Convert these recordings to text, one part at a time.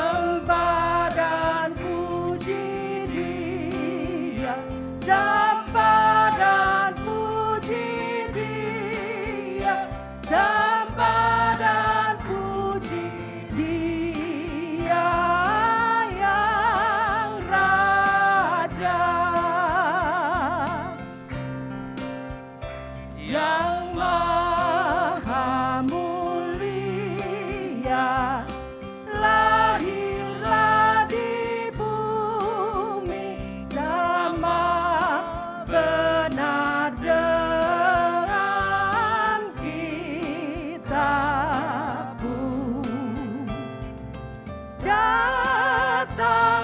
sembah dan puji Dia, sembah dan puji Dia, sembah dan puji Dia yang Raja, yang Maha Mulia, lahirlah di bumi sama benar dengan kita pun. Datanglah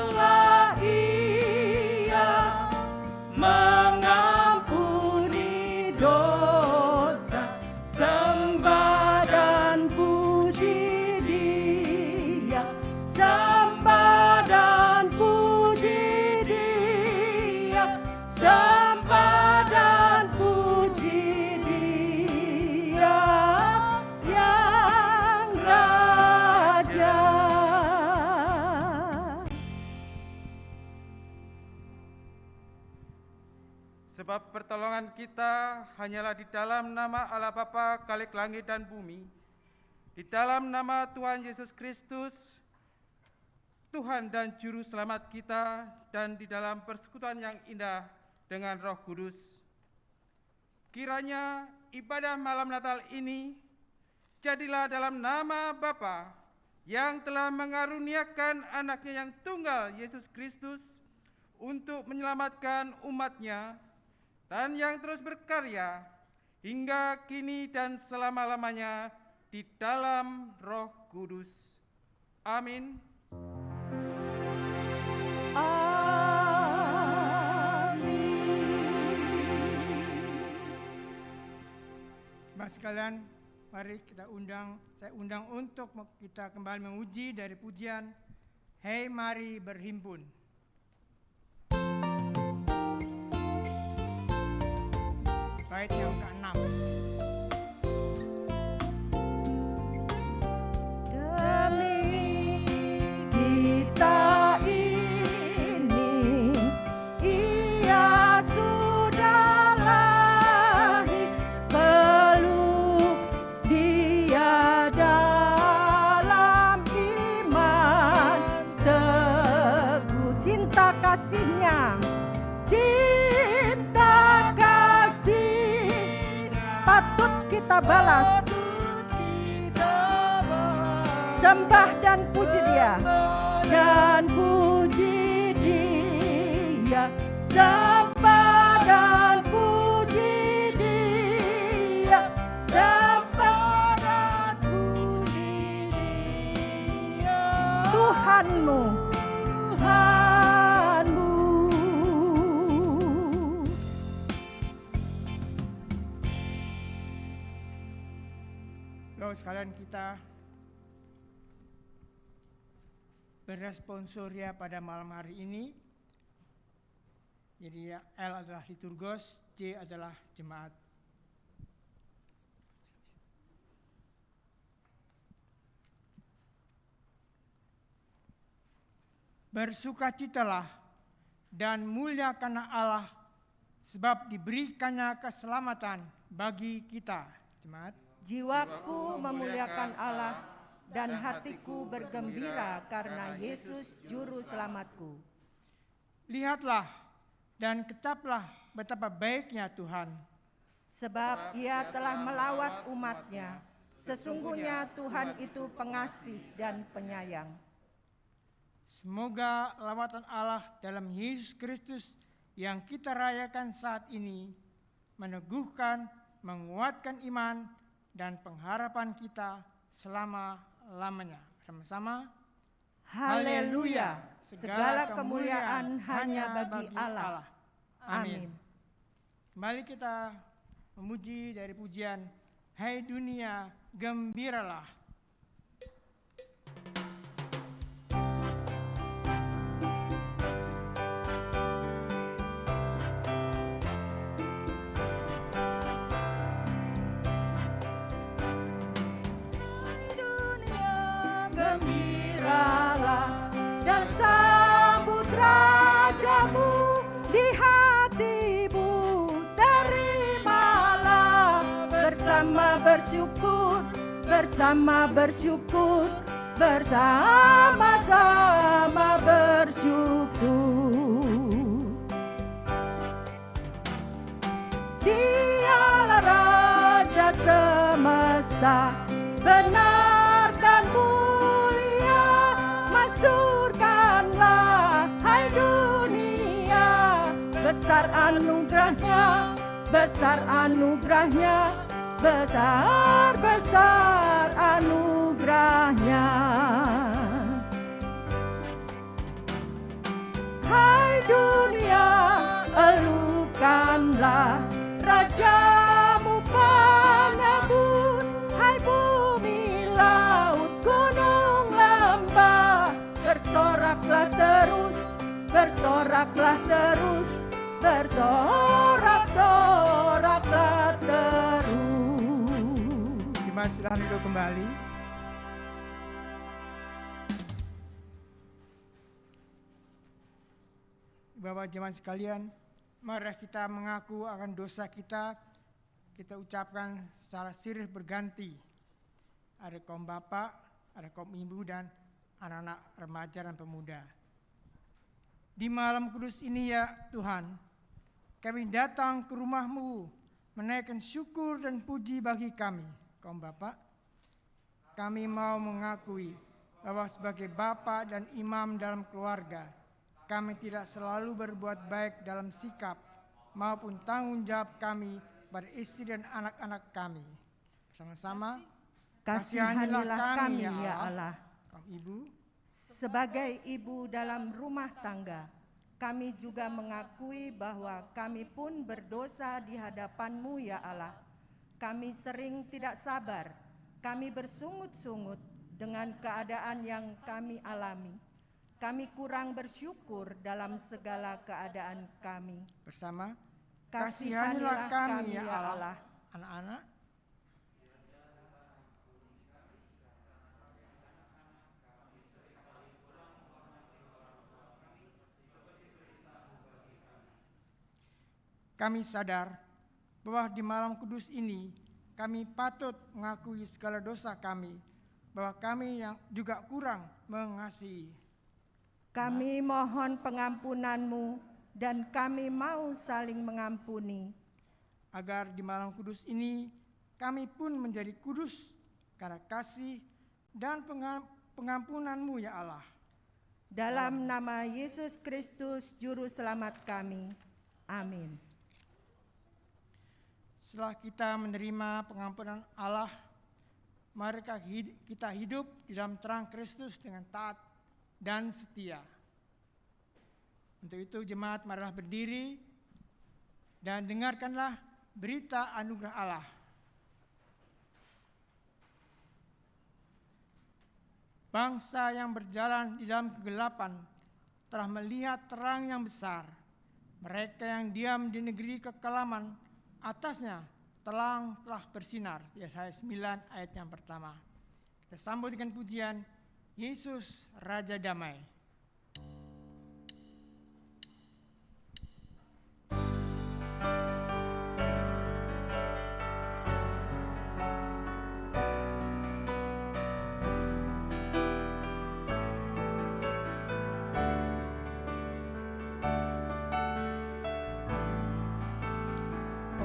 Ia mengampuni dosa, sembah dan puji Dia, sembah dan puji Dia, sembah dan puji Dia yang Raja. Sebab pertolongan kita hanyalah di dalam nama Allah Bapa Khalik langit dan bumi, di dalam nama Tuhan Yesus Kristus, Tuhan dan Juru Selamat kita, dan di dalam persekutuan yang indah dengan Roh Kudus. Kiranya ibadah malam Natal ini jadilah dalam nama Bapa yang telah mengaruniakan anaknya yang tunggal Yesus Kristus untuk menyelamatkan umatnya, dan yang terus berkarya hingga kini dan selama-lamanya di dalam Roh Kudus. Amin. Jemaat sekalian, mari saya undang untuk kita kembali menguji dari pujian Hei Mari Berhimpun. Bait yang ke-6. Demi kita ini Ia sudah lahir, peluk Dia dalam iman, teguh cinta kasih-Nya, cinta kasih patut kita balas. Sembah dan puji Dia, dan puji Dia, sembah dan puji Dia, sembah dan puji Dia, Tuhanmu, Tuhanmu. Lalu sekalian kita berresponsoria pada malam hari ini. Jadi L adalah liturgos, J adalah jemaat. Bersukacitalah dan muliakanlah Allah, sebab diberikannya keselamatan bagi kita. Jemaat. Jiwaku memuliakan Allah, dan hatiku bergembira karena Yesus Juru Selamatku. Lihatlah dan kecaplah betapa baiknya Tuhan. Sebab Ia telah melawat umat-Nya. Sesungguhnya Tuhan itu pengasih dan penyayang. Semoga lawatan Allah dalam Yesus Kristus yang kita rayakan saat ini meneguhkan, menguatkan iman dan pengharapan kita selama-lamanya. Sama-sama. Haleluya. Segala kemuliaan hanya bagi Allah. Amin. Kembali kita memuji dari pujian Hai dunia, gembiralah. Gembiralah, bersyukur, bersama bersyukur, bersama-sama bersyukur. Dialah Raja semesta, benar dan mulia. Masyurkanlah hai dunia, besar anugerahnya, besar anugerahnya, besar-besar anugerahnya. Hai dunia, elukanlah Rajamu penebus. Hai bumi, laut, gunung, lembah, bersoraklah terus, bersoraklah terus, bersorak-soraklah terus. Jemaat silahkan duduk kembali. Bapak jemaat sekalian, mari kita mengaku akan dosa kita. Kita ucapkan secara sirih berganti. Ada kaum bapak, ada kaum ibu, dan anak-anak remaja dan pemuda. Di malam kudus ini ya Tuhan, kami datang ke rumah-Mu menaikkan syukur dan puji bagi kami. Kaum bapak, kami mau mengakui bahwa sebagai bapak dan imam dalam keluarga, kami tidak selalu berbuat baik dalam sikap maupun tanggung jawab kami pada istri dan anak-anak kami. Bersama-sama, Kasihanilah kami ya Allah. Kaum ibu, sebagai ibu dalam rumah tangga, kami juga mengakui bahwa kami pun berdosa di hadapan-Mu ya Allah. Kami sering tidak sabar, kami bersungut-sungut dengan keadaan yang kami alami. Kami kurang bersyukur dalam segala keadaan kami. bersama, Kasihanilah kami ya Allah. Anak-anak, kami sadar bahwa di malam kudus ini kami patut mengakui segala dosa kami, bahwa kami yang juga kurang mengasihi. Kami mohon pengampunan-Mu dan kami mau saling mengampuni. Agar di malam kudus ini kami pun menjadi kudus karena kasih dan pengampunan-Mu ya Allah. Dalam nama Yesus Kristus Juru Selamat kami. Amin. Setelah kita menerima pengampunan Allah, mari kita hidup di dalam terang Kristus dengan taat dan setia. Untuk itu jemaat marilah berdiri dan dengarkanlah berita anugerah Allah. Bangsa yang berjalan di dalam kegelapan telah melihat terang yang besar. Mereka yang diam di negeri kekelaman, atasnya terang telah bersinar. Yesaya 9 ayat yang pertama. Kita sambut dengan pujian Yesus Raja Damai.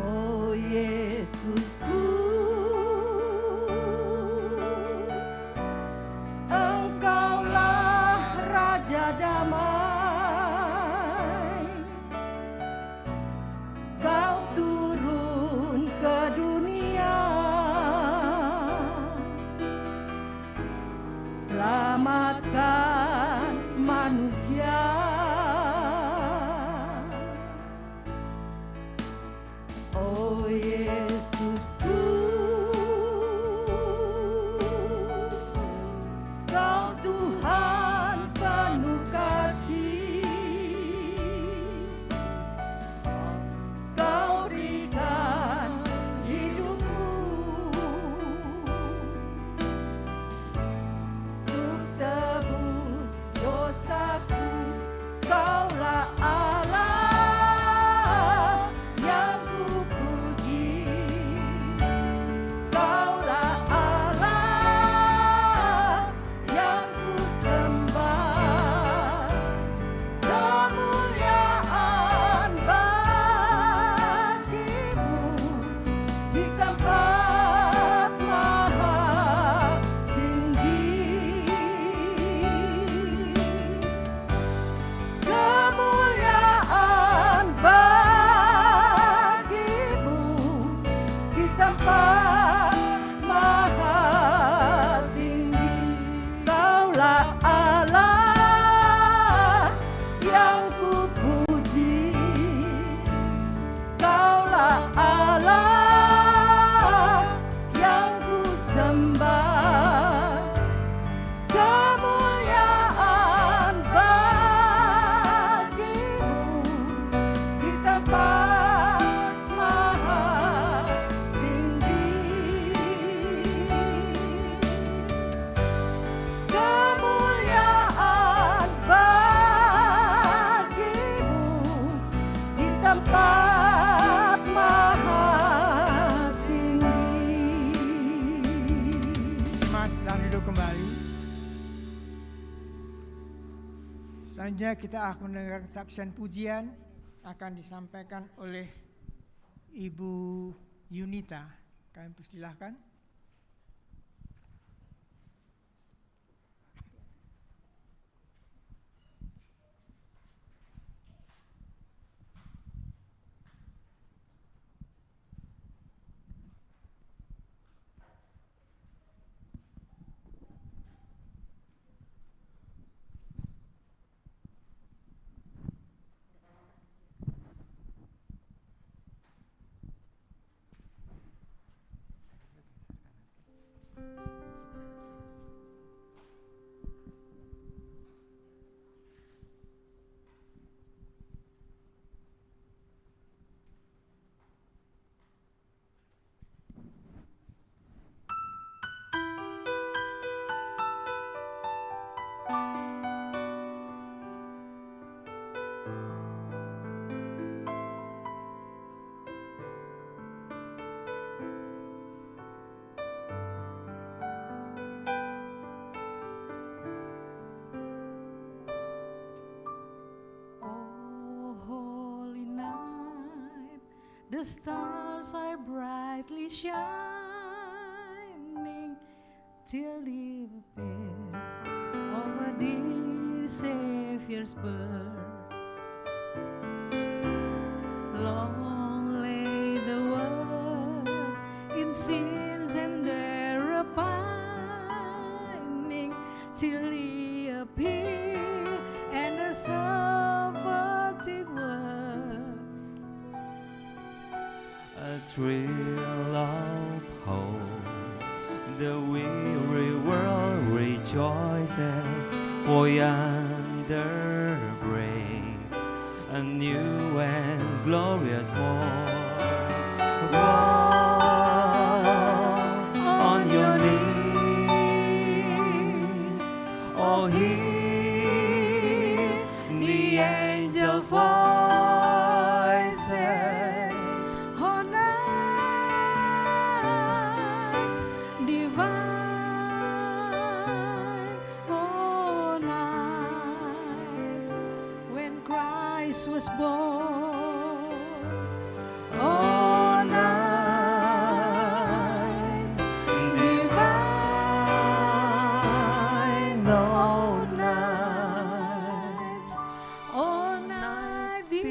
Oh Yesusku, Engkaulah Raja Damai. Kau turun ke dunia, selamatkan manusia. Oh Yesusku, Kau Tuhan penuh kasih. Kau berikan hidupmu untuk tebus dosaku Selanjutnya kita akan mendengar saksian pujian akan disampaikan oleh Ibu Yunita. Kami persilahkan. Oh, holy night, the stars are brightly shining till the appear of a dear Savior's birth. Long lay the world in sins and error pining till He appeared and the suffered world. A thrill of hope, the weary world rejoices, for yonder breaks a new and glorious morn. Fall on your knees, oh hear the angel voices. Oh, night divine, oh, night when Christ was born. Oh, night divine, oh, night, oh, night divine.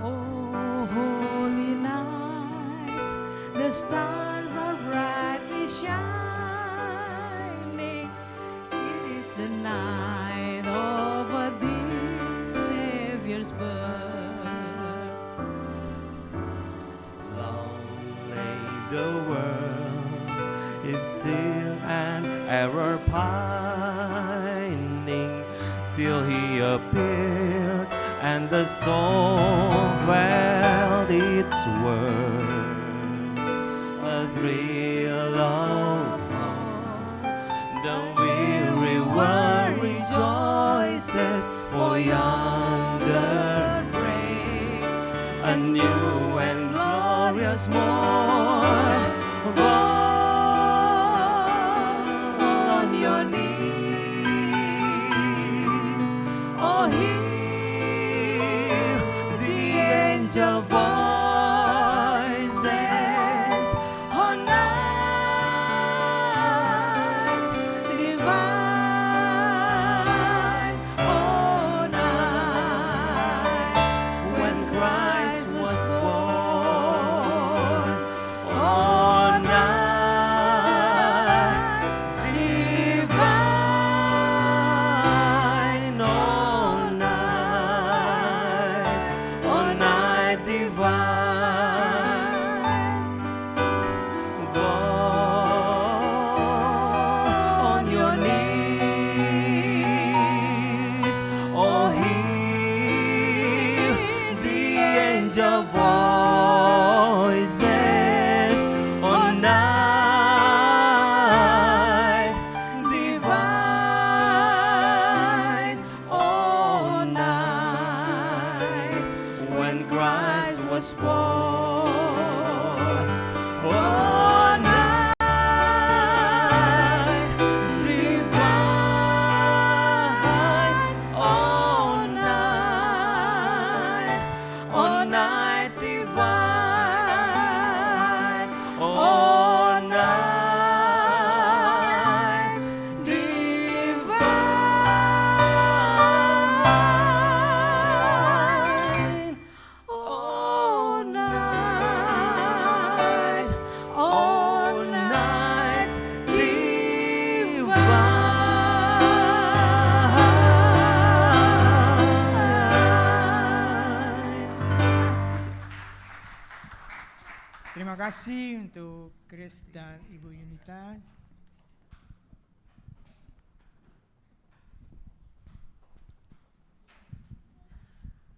Oh, holy night, the stars are brightly shining. It is the night of a dear Savior's birth. Long lay the world, is still an error pining, till He appeared and the soul felt its worth. A thrill of hope, the weary world rejoices, for yonder breaks a new and glorious morn. Fall on your knees, oh hear the angel voices. Oh, night divine, oh, night when Christ was born. kasih untuk Chris dan Ibu Yunita.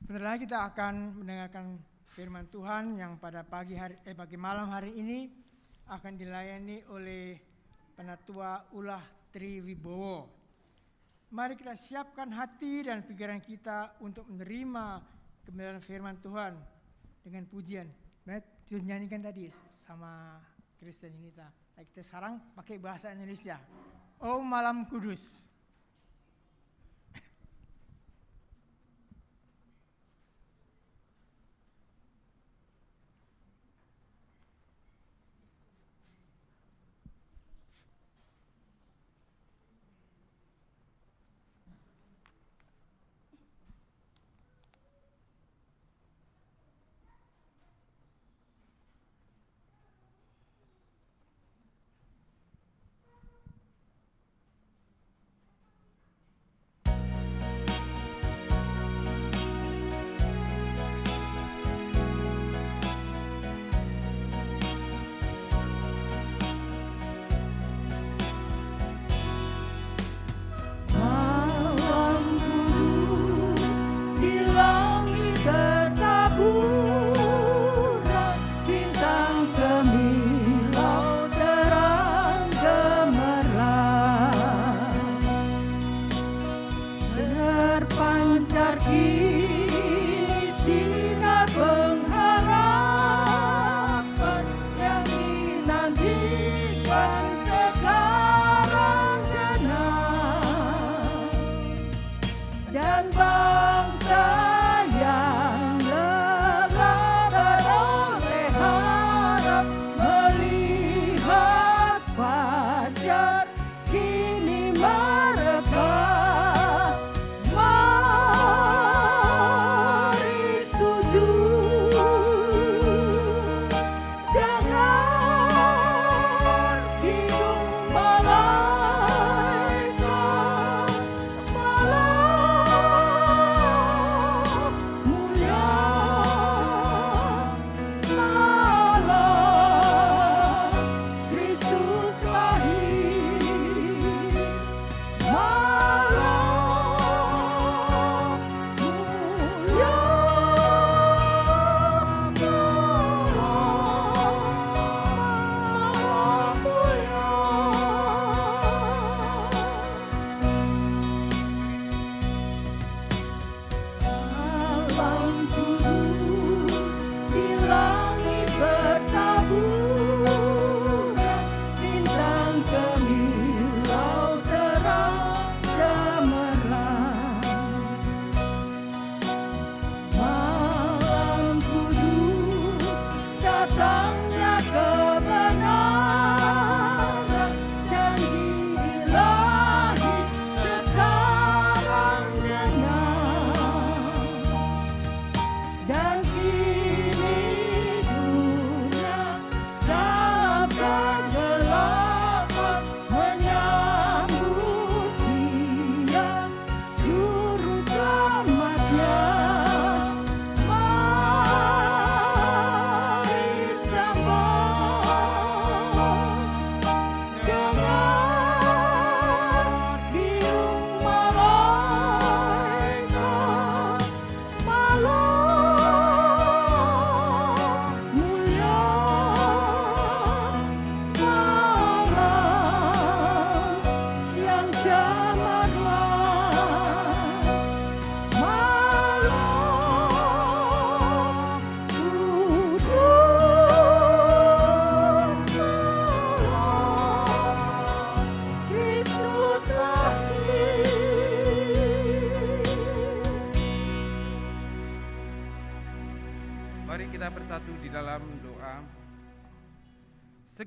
Bentar lagi kita akan mendengarkan firman Tuhan yang pada pagi malam hari ini akan dilayani oleh Penatua Ulah Triwibowo. Mari kita siapkan hati dan pikiran kita untuk menerima kebenaran firman Tuhan dengan pujian. Sudah nyanyikan tadi sama Kristen Yunita. Kita sekarang pakai bahasa Indonesia. Oh malam kudus.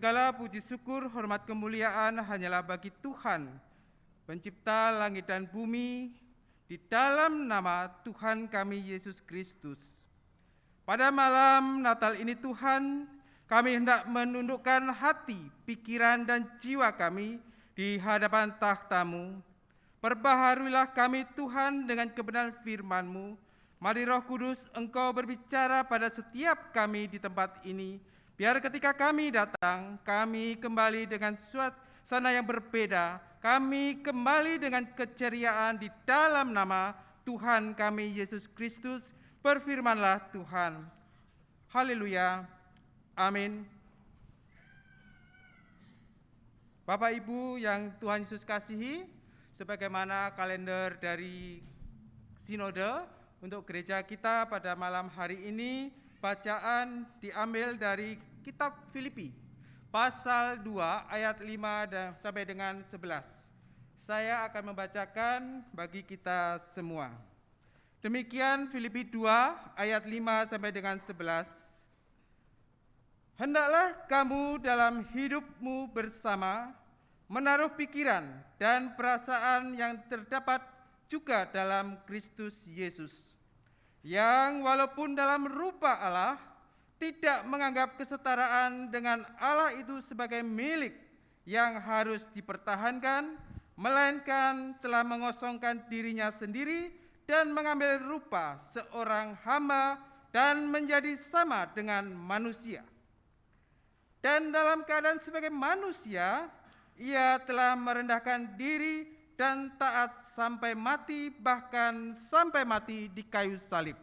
Segala puji syukur, hormat kemuliaan hanyalah bagi Tuhan, pencipta langit dan bumi, di dalam nama Tuhan kami Yesus Kristus. Pada malam Natal ini Tuhan, kami hendak menundukkan hati, pikiran, dan jiwa kami di hadapan takhta-Mu. Perbaharuilah kami Tuhan dengan kebenaran firman-Mu. Mari Roh Kudus Engkau berbicara pada setiap kami di tempat ini. Biar ketika kami datang, kami kembali dengan suasana yang berbeda, kami kembali dengan keceriaan di dalam nama Tuhan kami Yesus Kristus. Berfirmanlah Tuhan. Haleluya. Amin. Bapak Ibu yang Tuhan Yesus kasihi, sebagaimana kalender dari Sinode untuk gereja kita pada malam hari ini, bacaan diambil dari kitab Filipi, pasal 2 ayat 5 sampai dengan 11. Saya akan membacakan bagi kita semua. Demikian Filipi 2 ayat 5 sampai dengan 11. Hendaklah kamu dalam hidupmu bersama menaruh pikiran dan perasaan yang terdapat juga dalam Kristus Yesus, yang walaupun dalam rupa Allah, tidak menganggap kesetaraan dengan Allah itu sebagai milik yang harus dipertahankan, melainkan telah mengosongkan dirinya sendiri dan mengambil rupa seorang hamba dan menjadi sama dengan manusia. Dan dalam keadaan sebagai manusia, ia telah merendahkan diri dan taat sampai mati, bahkan sampai mati di kayu salib.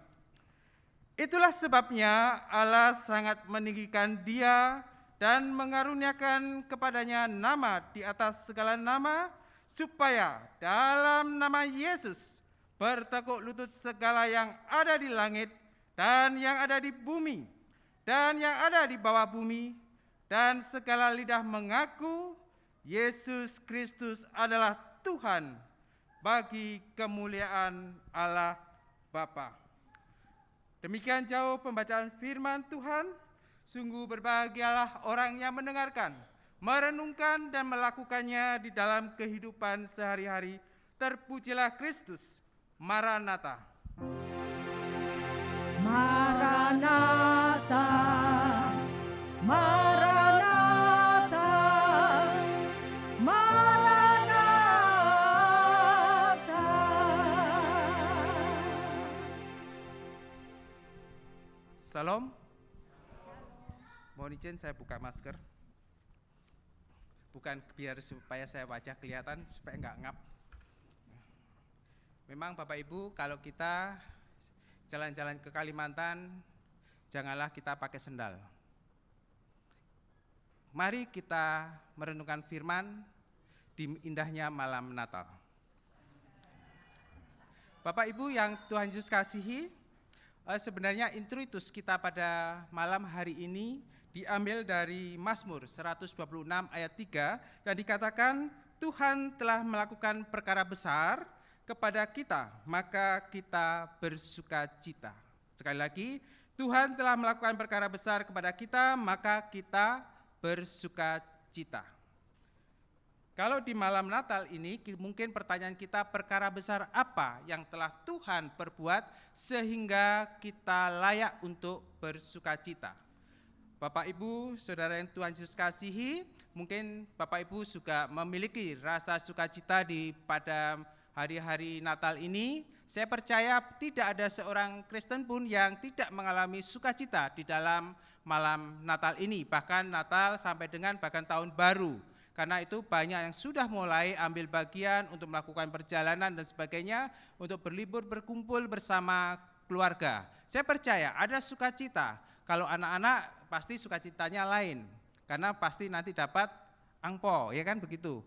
Itulah sebabnya Allah sangat meninggikan dia dan mengaruniakan kepadanya nama di atas segala nama, supaya dalam nama Yesus bertekuk lutut segala yang ada di langit dan yang ada di bumi dan yang ada di bawah bumi, dan segala lidah mengaku Yesus Kristus adalah Tuhan, bagi kemuliaan Allah Bapa. Demikian jauh pembacaan firman Tuhan. Sungguh berbahagialah orang yang mendengarkan, merenungkan dan melakukannya di dalam kehidupan sehari-hari. Terpujilah Kristus. Maranatha. Maranatha, Maranatha, Maranatha. Salam. Mohon izin saya buka masker. Bukan biar supaya saya wajah kelihatan, supaya enggak ngap. Memang Bapak Ibu, kalau kita jalan-jalan ke Kalimantan, janganlah kita pakai sendal. Mari kita merenungkan firman di indahnya malam Natal. Bapak Ibu yang Tuhan Yesus kasihi, sebenarnya introitus kita pada malam hari ini diambil dari Mazmur 126 ayat 3 yang dikatakan, Tuhan telah melakukan perkara besar kepada kita, maka kita bersukacita. Sekali lagi, Tuhan telah melakukan perkara besar kepada kita, maka kita bersukacita. Kalau di malam Natal ini, mungkin pertanyaan kita, perkara besar apa yang telah Tuhan perbuat sehingga kita layak untuk bersukacita? Bapak Ibu, saudara yang Tuhan Yesus kasihi, mungkin Bapak Ibu juga memiliki rasa sukacita pada hari-hari Natal ini. Saya percaya tidak ada seorang Kristen pun yang tidak mengalami sukacita di dalam malam Natal ini, bahkan Natal sampai dengan bahkan tahun baru. Karena itu banyak yang sudah mulai ambil bagian untuk melakukan perjalanan dan sebagainya, untuk berlibur, berkumpul bersama keluarga. Saya percaya ada sukacita. Kalau anak-anak pasti sukacitanya lain, karena pasti nanti dapat angpo, ya kan begitu.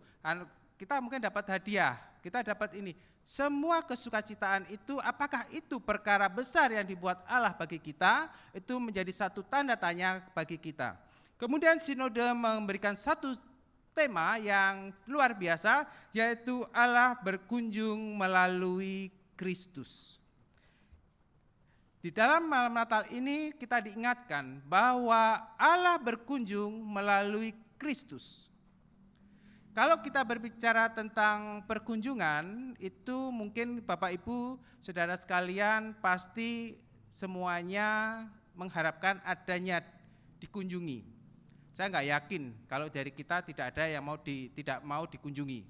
Kita mungkin dapat hadiah, kita dapat ini. Semua kesukacitaan itu, apakah itu perkara besar yang dibuat Allah bagi kita, itu menjadi satu tanda tanya bagi kita. Kemudian Sinode memberikan satu tema yang luar biasa, yaitu Allah berkunjung melalui Kristus. Di dalam malam Natal ini kita diingatkan bahwa Allah berkunjung melalui Kristus. Kalau kita berbicara tentang perkunjungan, itu mungkin Bapak Ibu, saudara sekalian pasti semuanya mengharapkan adanya dikunjungi. Saya nggak yakin kalau dari kita tidak ada yang tidak mau dikunjungi.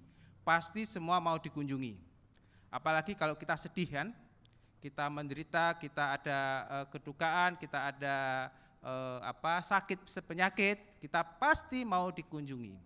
Pasti semua mau dikunjungi. Apalagi kalau kita sedih kan, kita menderita, kita ada kedukaan, kita ada sakit penyakit, kita pasti mau dikunjungi.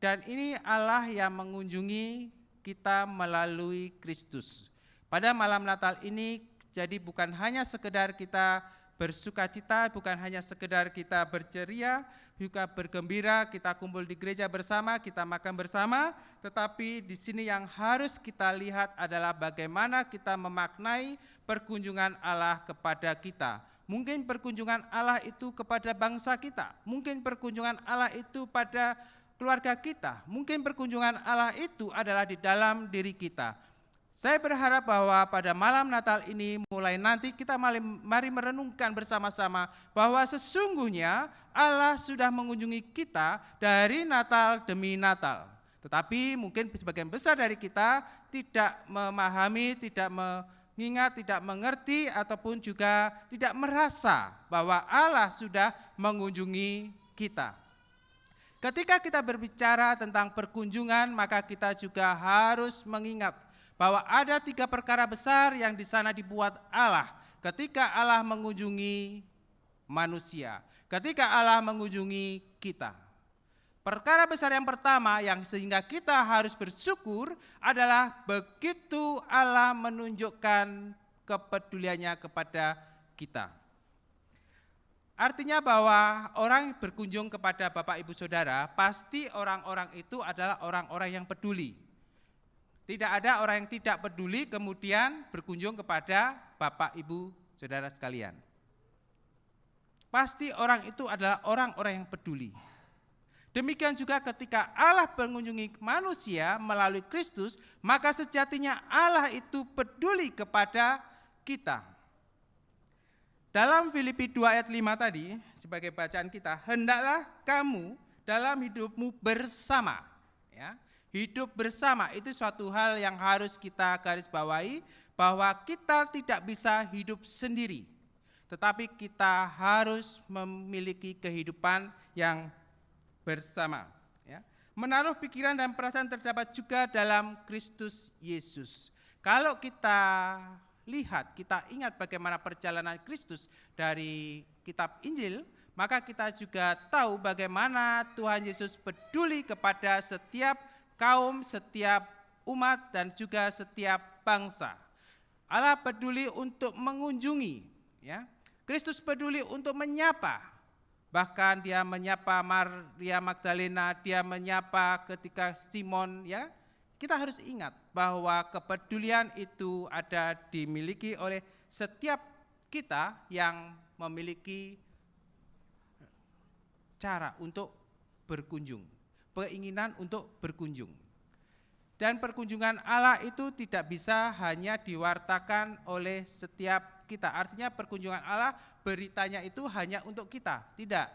Dan ini Allah yang mengunjungi kita melalui Kristus. Pada malam Natal ini jadi bukan hanya sekedar kita bersukacita, bukan hanya sekedar kita berceria, juga bergembira, kita kumpul di gereja bersama, kita makan bersama, tetapi di sini yang harus kita lihat adalah bagaimana kita memaknai perkunjungan Allah kepada kita. Mungkin perkunjungan Allah itu kepada bangsa kita, mungkin perkunjungan Allah itu pada keluarga kita, mungkin perkunjungan Allah itu adalah di dalam diri kita. Saya berharap bahwa pada malam Natal ini mulai nanti kita mari merenungkan bersama-sama bahwa sesungguhnya Allah sudah mengunjungi kita dari Natal demi Natal. Tetapi mungkin sebagian besar dari kita tidak memahami, tidak mengingat, tidak mengerti ataupun juga tidak merasa bahwa Allah sudah mengunjungi kita. Ketika kita berbicara tentang perkunjungan, maka kita juga harus mengingat bahwa ada 3 perkara besar yang di sana dibuat Allah ketika Allah mengunjungi manusia, ketika Allah mengunjungi kita. Perkara besar yang pertama yang sehingga kita harus bersyukur adalah begitu Allah menunjukkan kepeduliannya kepada kita. Artinya bahwa orang berkunjung kepada Bapak Ibu Saudara, pasti orang-orang itu adalah orang-orang yang peduli. Tidak ada orang yang tidak peduli kemudian berkunjung kepada Bapak Ibu Saudara sekalian. Pasti orang itu adalah orang-orang yang peduli. Demikian juga ketika Allah mengunjungi manusia melalui Kristus, maka sejatinya Allah itu peduli kepada kita. Dalam Filipi 2 ayat 5 tadi, sebagai bacaan kita, hendaklah kamu dalam hidupmu bersama, ya. Hidup bersama itu suatu hal yang harus kita garis bawahi, bahwa kita tidak bisa hidup sendiri, tetapi kita harus memiliki kehidupan yang bersama. Ya. Menaruh pikiran dan perasaan terdapat juga dalam Kristus Yesus. Kalau kita lihat, kita ingat bagaimana perjalanan Kristus dari kitab Injil, maka kita juga tahu bagaimana Tuhan Yesus peduli kepada setiap kaum, setiap umat, dan juga setiap bangsa. Allah peduli untuk mengunjungi, ya. Kristus peduli untuk menyapa. Bahkan dia menyapa Maria Magdalena, dia menyapa ketika Simon, ya. Kita harus ingat bahwa kepedulian itu ada dimiliki oleh setiap kita yang memiliki cara untuk berkunjung, keinginan untuk berkunjung. Dan perkunjungan Allah itu tidak bisa hanya diwartakan oleh setiap kita. Artinya perkunjungan Allah beritanya itu hanya untuk kita, tidak.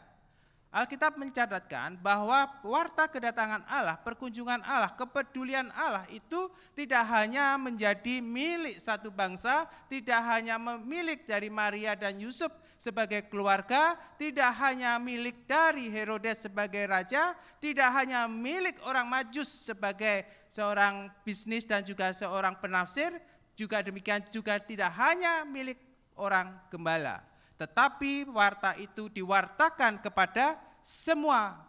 Alkitab mencatatkan bahwa warta kedatangan Allah, perkunjungan Allah, kepedulian Allah itu tidak hanya menjadi milik satu bangsa, tidak hanya milik dari Maria dan Yusuf sebagai keluarga, tidak hanya milik dari Herodes sebagai raja, tidak hanya milik orang Majus sebagai seorang bisnis dan juga seorang penafsir, juga demikian juga tidak hanya milik orang gembala. Tetapi warta itu diwartakan kepada semua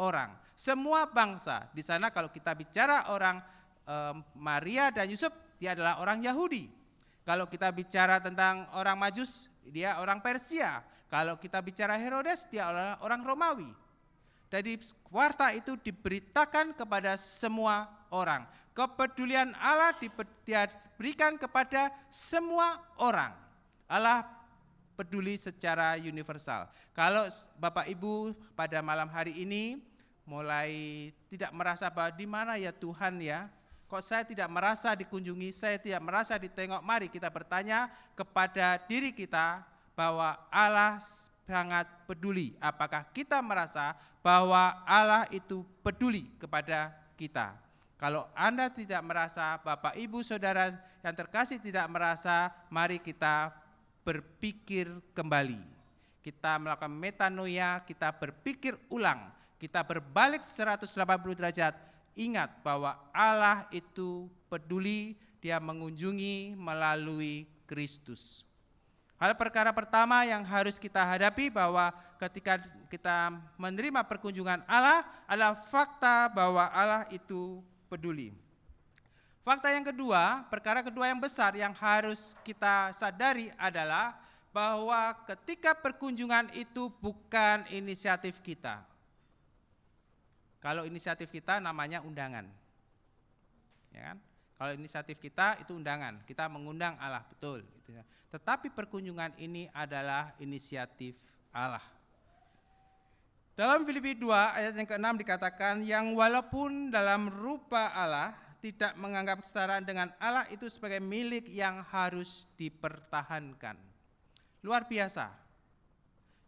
orang, semua bangsa. Di sana kalau kita bicara orang Maria dan Yusuf, dia adalah orang Yahudi. Kalau kita bicara tentang orang Majus, dia orang Persia. Kalau kita bicara Herodes, dia adalah orang Romawi. Jadi warta itu diberitakan kepada semua orang. Kepedulian Allah diberikan kepada semua orang. Allah peduli secara universal. Kalau Bapak Ibu pada malam hari ini mulai tidak merasa bahwa di mana ya Tuhan ya, kok saya tidak merasa dikunjungi, saya tidak merasa ditengok, mari kita bertanya kepada diri kita bahwa Allah sangat peduli. Apakah kita merasa bahwa Allah itu peduli kepada kita? Kalau Anda tidak merasa, Bapak Ibu Saudara yang terkasih tidak merasa, mari kita berpikir kembali. Kita melakukan metanoia, kita berpikir ulang, kita berbalik 180 derajat. Ingat bahwa Allah itu peduli, dia mengunjungi melalui Kristus. Hal perkara pertama yang harus kita hadapi bahwa ketika kita menerima perkunjungan Allah adalah fakta bahwa Allah itu peduli. Fakta yang kedua, perkara kedua yang besar yang harus kita sadari adalah bahwa ketika perkunjungan itu bukan inisiatif kita. Kalau inisiatif kita namanya undangan. Ya kan? Kalau inisiatif kita itu undangan, kita mengundang Allah, betul. Gitu ya. Tetapi perkunjungan ini adalah inisiatif Allah. Dalam Filipi 2 ayat yang ke-6 dikatakan, yang walaupun dalam rupa Allah, tidak menganggap kesetaraan dengan Allah itu sebagai milik yang harus dipertahankan. Luar biasa.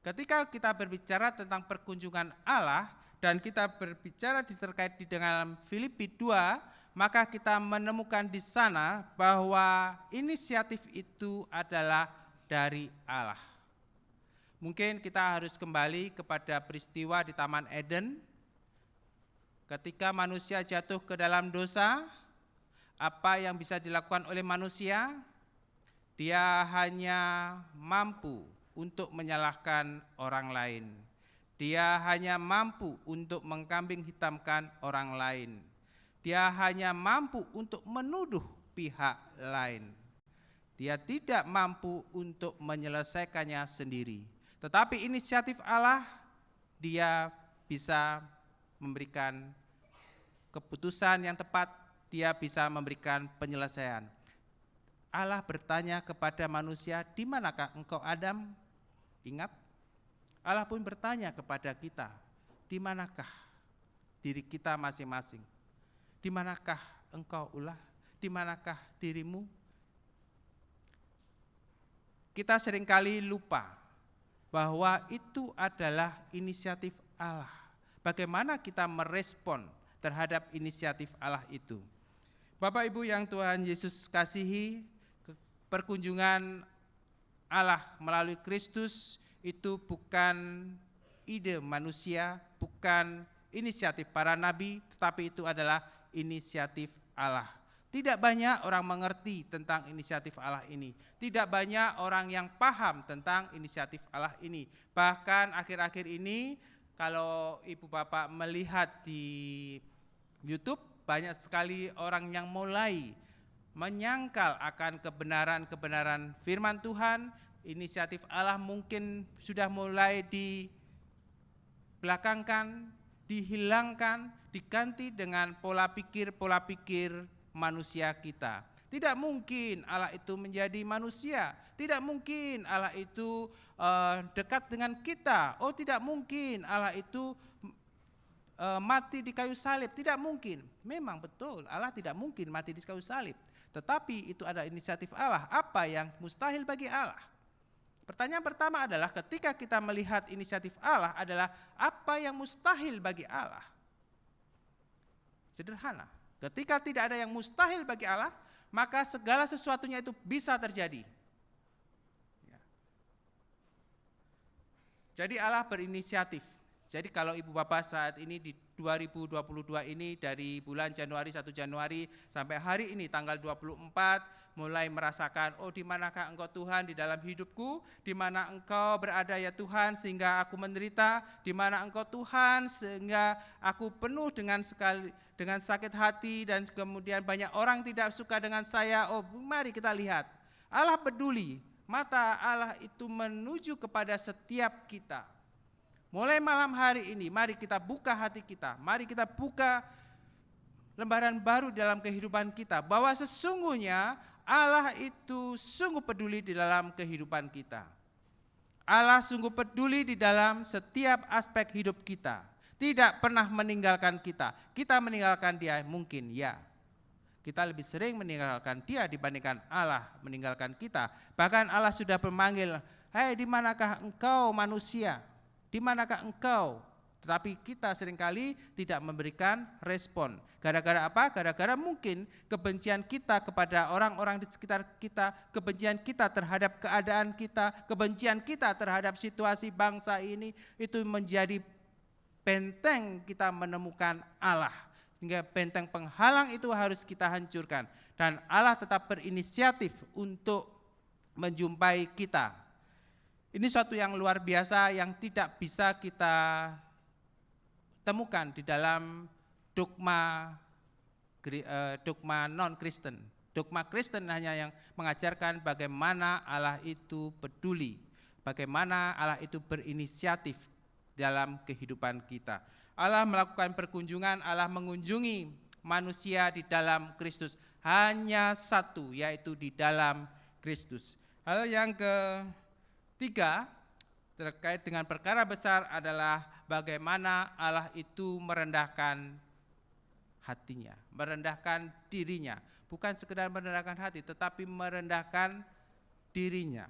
Ketika kita berbicara tentang perkunjungan Allah, dan kita berbicara terkait di dalam Filipi 2, maka kita menemukan di sana bahwa inisiatif itu adalah dari Allah. Mungkin kita harus kembali kepada peristiwa di Taman Eden. Ketika manusia jatuh ke dalam dosa, apa yang bisa dilakukan oleh manusia? Dia hanya mampu untuk menyalahkan orang lain. Dia hanya mampu untuk mengkambing hitamkan orang lain. Dia hanya mampu untuk menuduh pihak lain. Dia tidak mampu untuk menyelesaikannya sendiri. Tetapi inisiatif Allah, dia bisa memberikan keputusan yang tepat, dia bisa memberikan penyelesaian. Allah bertanya kepada manusia, di manakah engkau Adam? Ingat, Allah pun bertanya kepada kita, di manakah diri kita masing-masing? Di manakah engkau Ulah? Di manakah dirimu? Kita seringkali lupa bahwa itu adalah inisiatif Allah. Bagaimana kita merespon terhadap inisiatif Allah itu? Bapak Ibu yang Tuhan Yesus kasihi, perkunjungan Allah melalui Kristus itu bukan ide manusia, bukan inisiatif para nabi, tetapi itu adalah inisiatif Allah. Tidak banyak orang mengerti tentang inisiatif Allah ini. Tidak banyak orang yang paham tentang inisiatif Allah ini. Bahkan akhir-akhir ini kalau Ibu Bapak melihat di YouTube, banyak sekali orang yang mulai menyangkal akan kebenaran-kebenaran firman Tuhan. Inisiatif Allah mungkin sudah mulai dibelakangkan, dihilangkan, diganti dengan pola pikir manusia kita. Tidak mungkin Allah itu menjadi manusia, tidak mungkin Allah itu dekat dengan kita. Oh, tidak mungkin Allah itu mati di kayu salib, tidak mungkin. Memang betul, Allah tidak mungkin mati di kayu salib. Tetapi itu adalah inisiatif Allah. Apa yang mustahil bagi Allah? Pertanyaan pertama adalah ketika kita melihat inisiatif Allah adalah apa yang mustahil bagi Allah? Sederhana, ketika tidak ada yang mustahil bagi Allah, maka segala sesuatunya itu bisa terjadi. Ya. Jadi Allah berinisiatif. Jadi kalau Ibu Bapak saat ini di 2022 ini dari bulan Januari 1 Januari sampai hari ini tanggal 24 mulai merasakan, oh di manakah engkau Tuhan di dalam hidupku, di mana engkau berada ya Tuhan sehingga aku menderita, di mana engkau Tuhan sehingga aku penuh dengan sakit hati dan kemudian banyak orang tidak suka dengan saya. Oh mari kita lihat, Allah peduli, mata Allah itu menuju kepada setiap kita. Mulai malam hari ini, mari kita buka hati kita, mari kita buka lembaran baru dalam kehidupan kita, bahwa sesungguhnya Allah itu sungguh peduli di dalam kehidupan kita. Allah sungguh peduli di dalam setiap aspek hidup kita. Tidak pernah meninggalkan kita. Kita meninggalkan Dia mungkin ya. Kita lebih sering meninggalkan Dia dibandingkan Allah meninggalkan kita. Bahkan Allah sudah memanggil, "Hai, di manakah engkau manusia? Di manakah engkau?" Tetapi kita seringkali tidak memberikan respon. Gara-gara apa? Gara-gara mungkin kebencian kita kepada orang-orang di sekitar kita, kebencian kita terhadap keadaan kita, kebencian kita terhadap situasi bangsa ini, itu menjadi benteng kita menemukan Allah. Sehingga benteng penghalang itu harus kita hancurkan. Dan Allah tetap berinisiatif untuk menjumpai kita. Ini suatu yang luar biasa yang tidak bisa kita temukan di dalam dogma non-Kristen. Dogma Kristen hanya yang mengajarkan bagaimana Allah itu peduli, bagaimana Allah itu berinisiatif dalam kehidupan kita. Allah melakukan perkunjungan, Allah mengunjungi manusia di dalam Kristus. Hanya satu, yaitu di dalam Kristus. Hal yang ketiga terkait dengan perkara besar adalah bagaimana Allah itu merendahkan hatinya, merendahkan dirinya. Bukan sekedar merendahkan hati, tetapi merendahkan dirinya.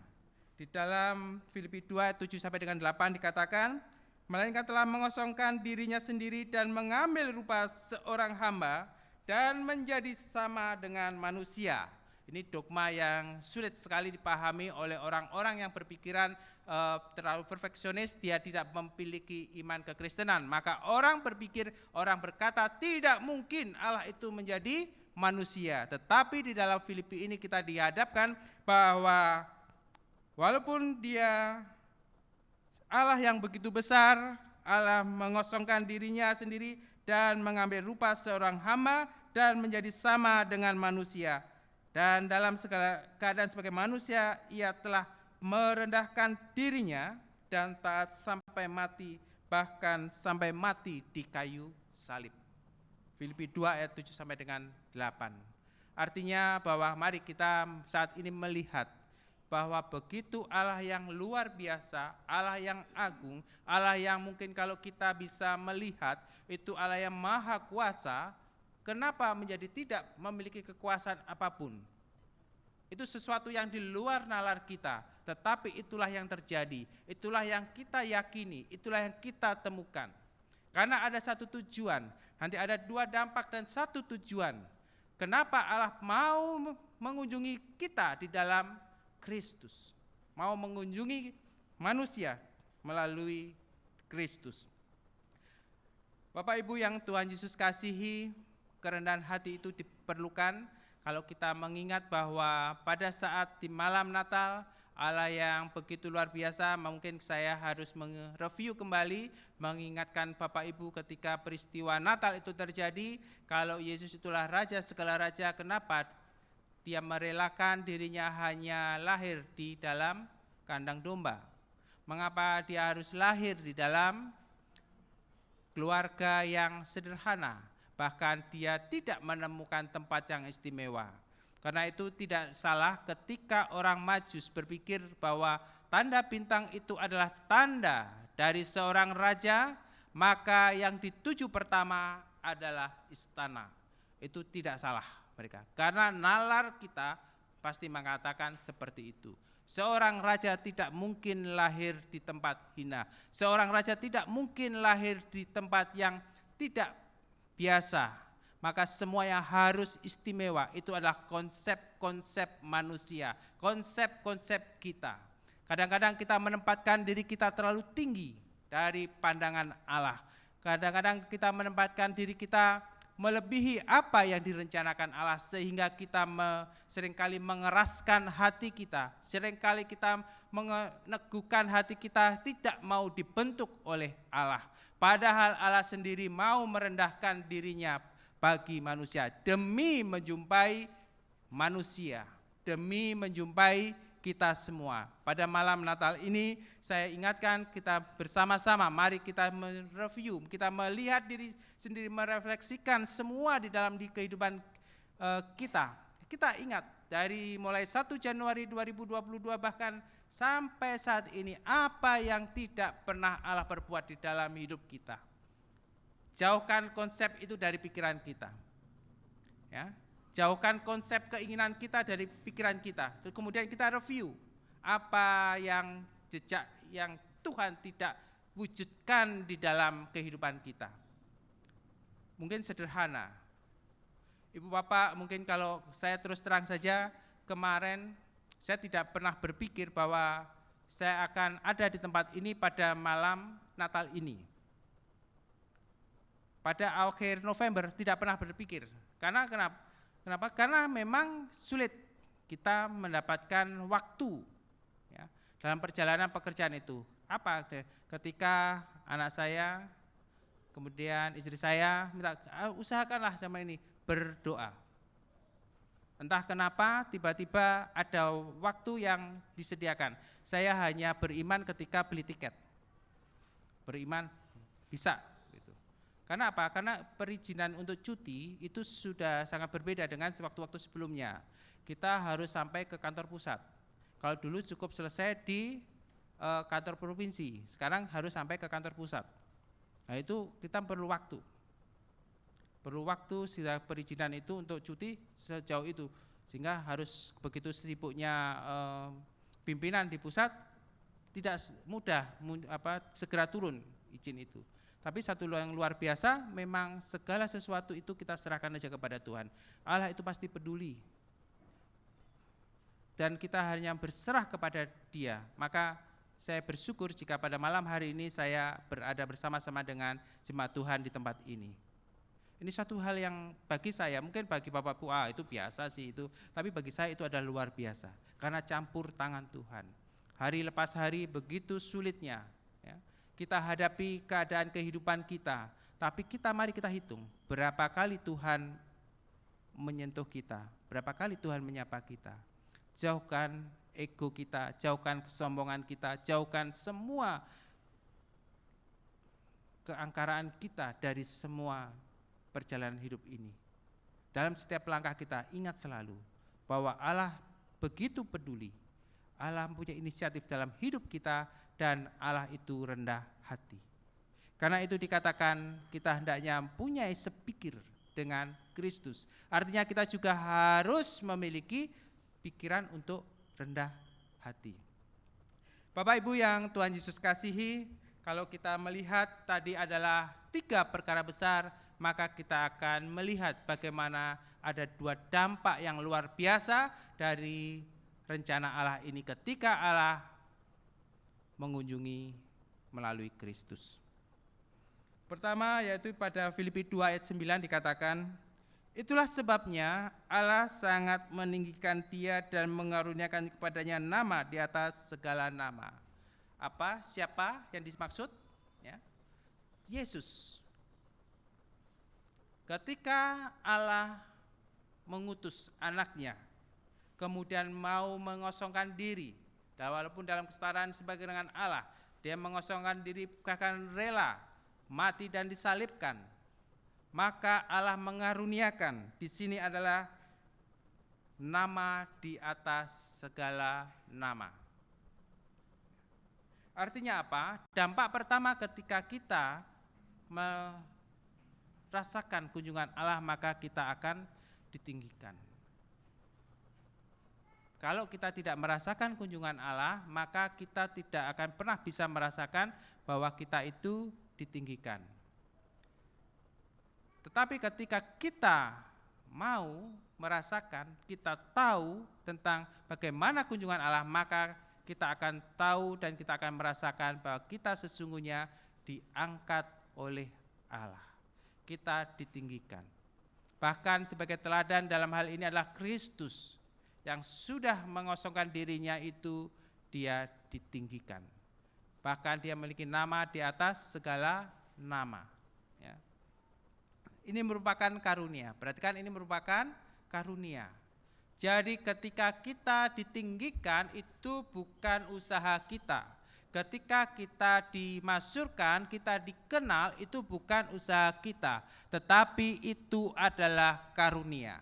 Di dalam Filipi 2, 7 sampai dengan 8 dikatakan, melainkan telah mengosongkan dirinya sendiri dan mengambil rupa seorang hamba dan menjadi sama dengan manusia. Ini dogma yang sulit sekali dipahami oleh orang-orang yang berpikiran terlalu perfeksionis, dia tidak memiliki iman kekristenan. Maka orang berpikir, orang berkata tidak mungkin Allah itu menjadi manusia. Tetapi di dalam Filipi ini kita dihadapkan bahwa walaupun dia Allah yang begitu besar, Allah mengosongkan dirinya sendiri dan mengambil rupa seorang hamba dan menjadi sama dengan manusia. Dan dalam segala keadaan sebagai manusia, ia telah merendahkan dirinya dan taat sampai mati, bahkan sampai mati di kayu salib. Filipi 2 ayat 7 sampai dengan 8. Artinya bahwa mari kita saat ini melihat bahwa begitu Allah yang luar biasa, Allah yang agung, Allah yang mungkin kalau kita bisa melihat itu Allah yang maha kuasa, kenapa menjadi tidak memiliki kekuasaan apapun? Itu sesuatu yang di luar nalar kita, tetapi itulah yang terjadi, itulah yang kita yakini, itulah yang kita temukan. Karena ada satu tujuan, nanti ada dua dampak dan satu tujuan. Kenapa Allah mau mengunjungi kita di dalam Kristus, mau mengunjungi manusia melalui Kristus. Bapak Ibu yang Tuhan Yesus kasihi, kerendahan hati itu diperlukan kalau kita mengingat bahwa pada saat di malam Natal, Allah yang begitu luar biasa, mungkin saya harus mereview kembali, mengingatkan Bapak Ibu ketika peristiwa Natal itu terjadi, kalau Yesus itulah Raja segala Raja, kenapa Dia merelakan dirinya hanya lahir di dalam kandang domba? Mengapa Dia harus lahir di dalam keluarga yang sederhana? Bahkan Dia tidak menemukan tempat yang istimewa. Karena itu tidak salah ketika orang Majus berpikir bahwa tanda bintang itu adalah tanda dari seorang raja, maka yang dituju pertama adalah istana. Itu tidak salah mereka. Karena nalar kita pasti mengatakan seperti itu. Seorang raja tidak mungkin lahir di tempat hina. Seorang raja tidak mungkin lahir di tempat yang tidak biasa. Maka semuanya harus istimewa. Itu adalah konsep-konsep manusia, konsep-konsep kita. Kadang-kadang kita menempatkan diri kita terlalu tinggi dari pandangan Allah. Kadang-kadang kita menempatkan diri kita melebihi apa yang direncanakan Allah, sehingga kita seringkali mengeraskan hati kita, seringkali kita meneguhkan hati kita tidak mau dibentuk oleh Allah. Padahal Allah sendiri mau merendahkan dirinya bagi manusia demi menjumpai manusia, demi menjumpai kita semua. Pada malam Natal ini saya ingatkan kita bersama-sama, mari kita mereview, kita melihat diri sendiri, merefleksikan semua di dalam kehidupan kita. Kita ingat dari mulai 1 Januari 2022 bahkan sampai saat ini, apa yang tidak pernah Allah perbuat di dalam hidup kita. Jauhkan konsep itu dari pikiran kita. Ya, jauhkan konsep keinginan kita dari pikiran kita. Terus kemudian kita review apa yang jejak yang Tuhan tidak wujudkan di dalam kehidupan kita. Mungkin sederhana. Ibu Bapak, mungkin kalau saya terus terang saja, kemarin saya tidak pernah berpikir bahwa saya akan ada di tempat ini pada malam Natal ini. Pada akhir November tidak pernah berpikir. Karena kenapa? Karena memang sulit kita mendapatkan waktu. Ya. dalam perjalanan pekerjaan itu. Apa? Ketika anak saya, kemudian istri saya minta, usahakanlah sama ini, berdoa. Entah kenapa tiba-tiba ada waktu yang disediakan. Saya hanya beriman ketika beli tiket. Beriman bisa. Gitu. Karena apa? Karena perizinan untuk cuti itu sudah sangat berbeda dengan waktu-waktu sebelumnya. Kita harus sampai ke kantor pusat. Kalau dulu cukup selesai di kantor provinsi, sekarang harus sampai ke kantor pusat. Nah itu kita perlu waktu. Perlu waktu sehingga perizinan itu untuk cuti sejauh itu. Sehingga harus begitu sibuknya pimpinan di pusat, tidak mudah segera turun izin itu. Tapi satu yang luar biasa, memang segala sesuatu itu kita serahkan saja kepada Tuhan. Allah itu pasti peduli. Dan kita hanya berserah kepada Dia. Maka saya bersyukur jika pada malam hari ini saya berada bersama-sama dengan jemaat Tuhan di tempat ini. Ini suatu hal yang bagi saya, mungkin bagi Bapak Bu, itu biasa sih itu, tapi bagi saya itu adalah luar biasa, karena campur tangan Tuhan. Hari lepas hari begitu sulitnya, ya, kita hadapi keadaan kehidupan kita, tapi mari kita hitung, berapa kali Tuhan menyentuh kita, berapa kali Tuhan menyapa kita. Jauhkan ego kita, jauhkan kesombongan kita, jauhkan semua keangkaraan kita dari semua perjalanan hidup ini. Dalam setiap langkah kita, ingat selalu bahwa Allah begitu peduli. Allah mempunyai inisiatif dalam hidup kita dan Allah itu rendah hati. Karena itu dikatakan kita hendaknya mempunyai sepikir dengan Kristus. Artinya kita juga harus memiliki pikiran untuk rendah hati. Bapak Ibu yang Tuhan Yesus kasihi, kalau kita melihat tadi adalah 3 perkara besar, maka kita akan melihat bagaimana ada 2 dampak yang luar biasa dari rencana Allah ini ketika Allah mengunjungi melalui Kristus. Pertama yaitu pada Filipi 2 ayat 9 dikatakan, itulah sebabnya Allah sangat meninggikan Dia dan mengaruniakan kepadanya nama di atas segala nama. Apa? Siapa yang dimaksud? Ya. Yesus. Ketika Allah mengutus anaknya, kemudian mau mengosongkan diri, dan walaupun dalam kesetaraan sebagai dengan Allah, dia mengosongkan diri bahkan rela mati dan disalibkan, maka Allah mengaruniakan, di sini adalah nama di atas segala nama. Artinya apa? Dampak pertama ketika kita merasakan kunjungan Allah, maka kita akan ditinggikan. Kalau kita tidak merasakan kunjungan Allah, maka kita tidak akan pernah bisa merasakan bahwa kita itu ditinggikan. Tetapi ketika kita mau merasakan, kita tahu tentang bagaimana kunjungan Allah, maka kita akan tahu dan kita akan merasakan bahwa kita sesungguhnya diangkat oleh Allah. Kita ditinggikan. Bahkan sebagai teladan dalam hal ini adalah Kristus yang sudah mengosongkan dirinya itu, dia ditinggikan. Bahkan dia memiliki nama di atas segala nama. Ya. Ini merupakan karunia. Perhatikan, ini merupakan karunia. Jadi ketika kita ditinggikan itu bukan usaha kita. Ketika kita dimasyurkan, kita dikenal, itu bukan usaha kita, tetapi itu adalah karunia.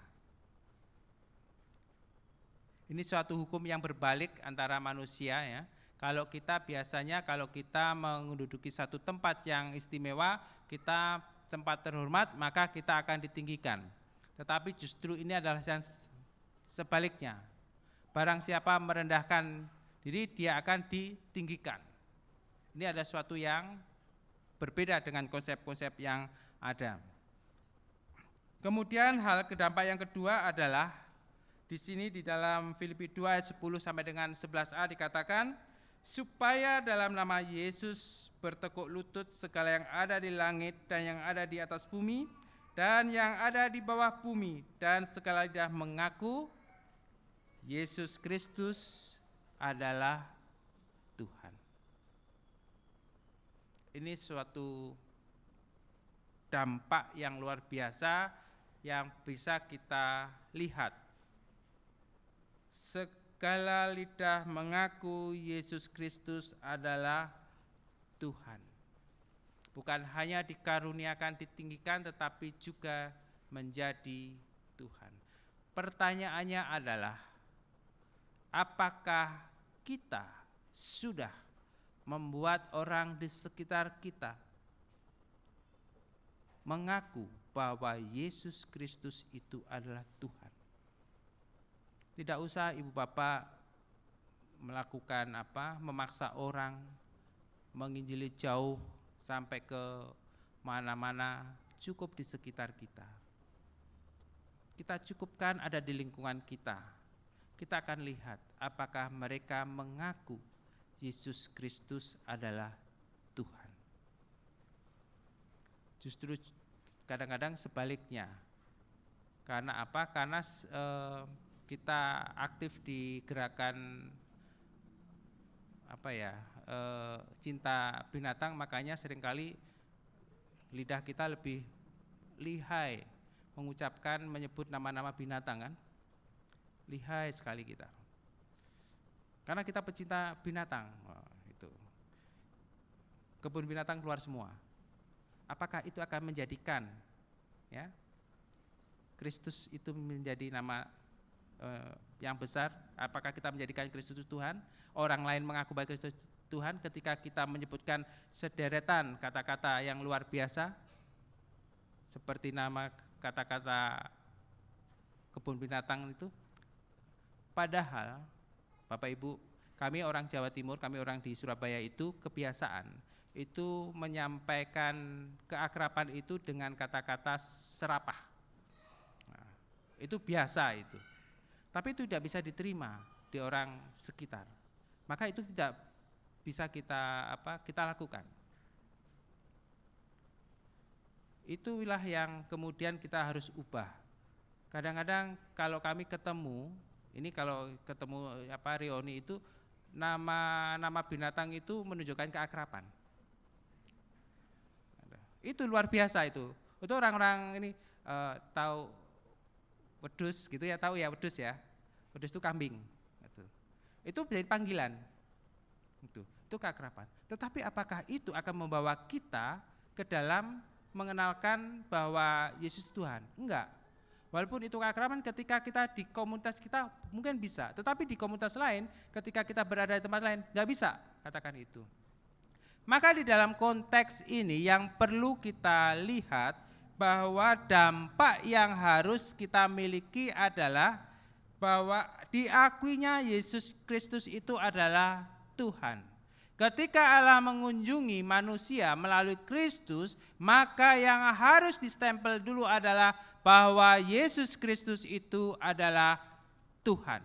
Ini suatu hukum yang berbalik antara manusia, ya. Kalau kita biasanya kalau kita menduduki satu tempat yang istimewa, kita tempat terhormat, maka kita akan ditinggikan. Tetapi justru ini adalah yang sebaliknya. Barang siapa merendahkan diri, dia akan ditinggikan. Ini ada sesuatu yang berbeda dengan konsep-konsep yang ada. Kemudian dampak yang kedua adalah di sini di dalam Filipi 2 ayat 10 sampai dengan 11a dikatakan, supaya dalam nama Yesus bertekuk lutut segala yang ada di langit dan yang ada di atas bumi dan yang ada di bawah bumi, dan segala lidah mengaku Yesus Kristus adalah Tuhan. Ini suatu dampak yang luar biasa yang bisa kita lihat. Segala lidah mengaku Yesus Kristus adalah Tuhan. Bukan hanya dikaruniakan, ditinggikan, tetapi juga menjadi Tuhan. Pertanyaannya adalah, apakah kita sudah membuat orang di sekitar kita mengaku bahwa Yesus Kristus itu adalah Tuhan? Tidak usah ibu bapak melakukan memaksa orang menginjili jauh sampai ke mana-mana, cukup di sekitar kita. Kita cukupkan ada di lingkungan kita. Kita akan lihat apakah mereka mengaku Yesus Kristus adalah Tuhan. Justru kadang-kadang sebaliknya. Karena apa? Karena kita aktif di gerakan cinta binatang, makanya seringkali lidah kita lebih lihai mengucapkan, menyebut nama-nama binatang kan. Lihai sekali kita. Karena kita pecinta binatang. Itu. Kebun binatang keluar semua. Apakah itu akan menjadikan Kristus itu menjadi nama yang besar? Apakah kita menjadikan Kristus Tuhan? Orang lain mengaku bahwa Kristus Tuhan ketika kita menyebutkan sederetan kata-kata yang luar biasa, seperti nama kata-kata kebun binatang itu. Padahal Bapak Ibu, kami orang Jawa Timur, kami orang di Surabaya itu kebiasaan itu menyampaikan keakraban itu dengan kata-kata serapah. Nah, itu biasa itu. Tapi itu tidak bisa diterima di orang sekitar. Maka itu tidak bisa kita lakukan. Itulah yang kemudian kita harus ubah. Kadang-kadang kalau kami ketemu, ini kalau ketemu reuni itu nama binatang itu menunjukkan keakraban. Itu luar biasa itu. Itu orang-orang ini tahu wedus gitu ya, tahu ya wedus ya. Wedus itu kambing. Itu menjadi panggilan. Itu keakraban. Tetapi apakah itu akan membawa kita ke dalam mengenalkan bahwa Yesus Tuhan? Enggak. Walaupun itu keakraban ketika kita di komunitas kita mungkin bisa, tetapi di komunitas lain ketika kita berada di tempat lain enggak bisa katakan itu. Maka di dalam konteks ini yang perlu kita lihat bahwa dampak yang harus kita miliki adalah bahwa diakuinya Yesus Kristus itu adalah Tuhan. Ketika Allah mengunjungi manusia melalui Kristus, maka yang harus distempel dulu adalah bahwa Yesus Kristus itu adalah Tuhan.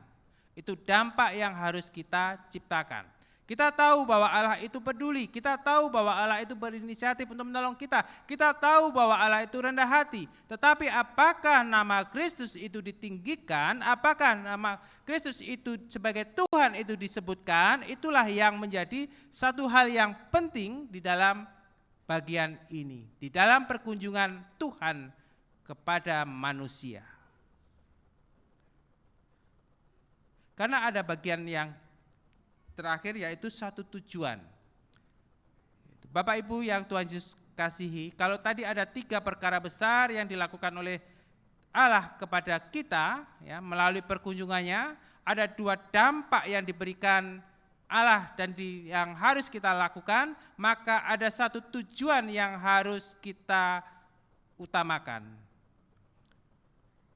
Itu dampak yang harus kita ciptakan. Kita tahu bahwa Allah itu peduli, kita tahu bahwa Allah itu berinisiatif untuk menolong kita, kita tahu bahwa Allah itu rendah hati. Tetapi apakah nama Kristus itu ditinggikan, apakah nama Kristus itu sebagai Tuhan itu disebutkan, itulah yang menjadi satu hal yang penting di dalam bagian ini, di dalam perkunjungan Tuhan kepada manusia. Karena ada bagian yang terakhir yaitu satu tujuan. Bapak Ibu yang Tuhan Yesus kasihi, kalau tadi ada 3 perkara besar yang dilakukan oleh Allah kepada kita melalui perkunjungannya, ada 2 dampak yang diberikan Allah dan yang harus kita lakukan, maka ada satu tujuan yang harus kita utamakan.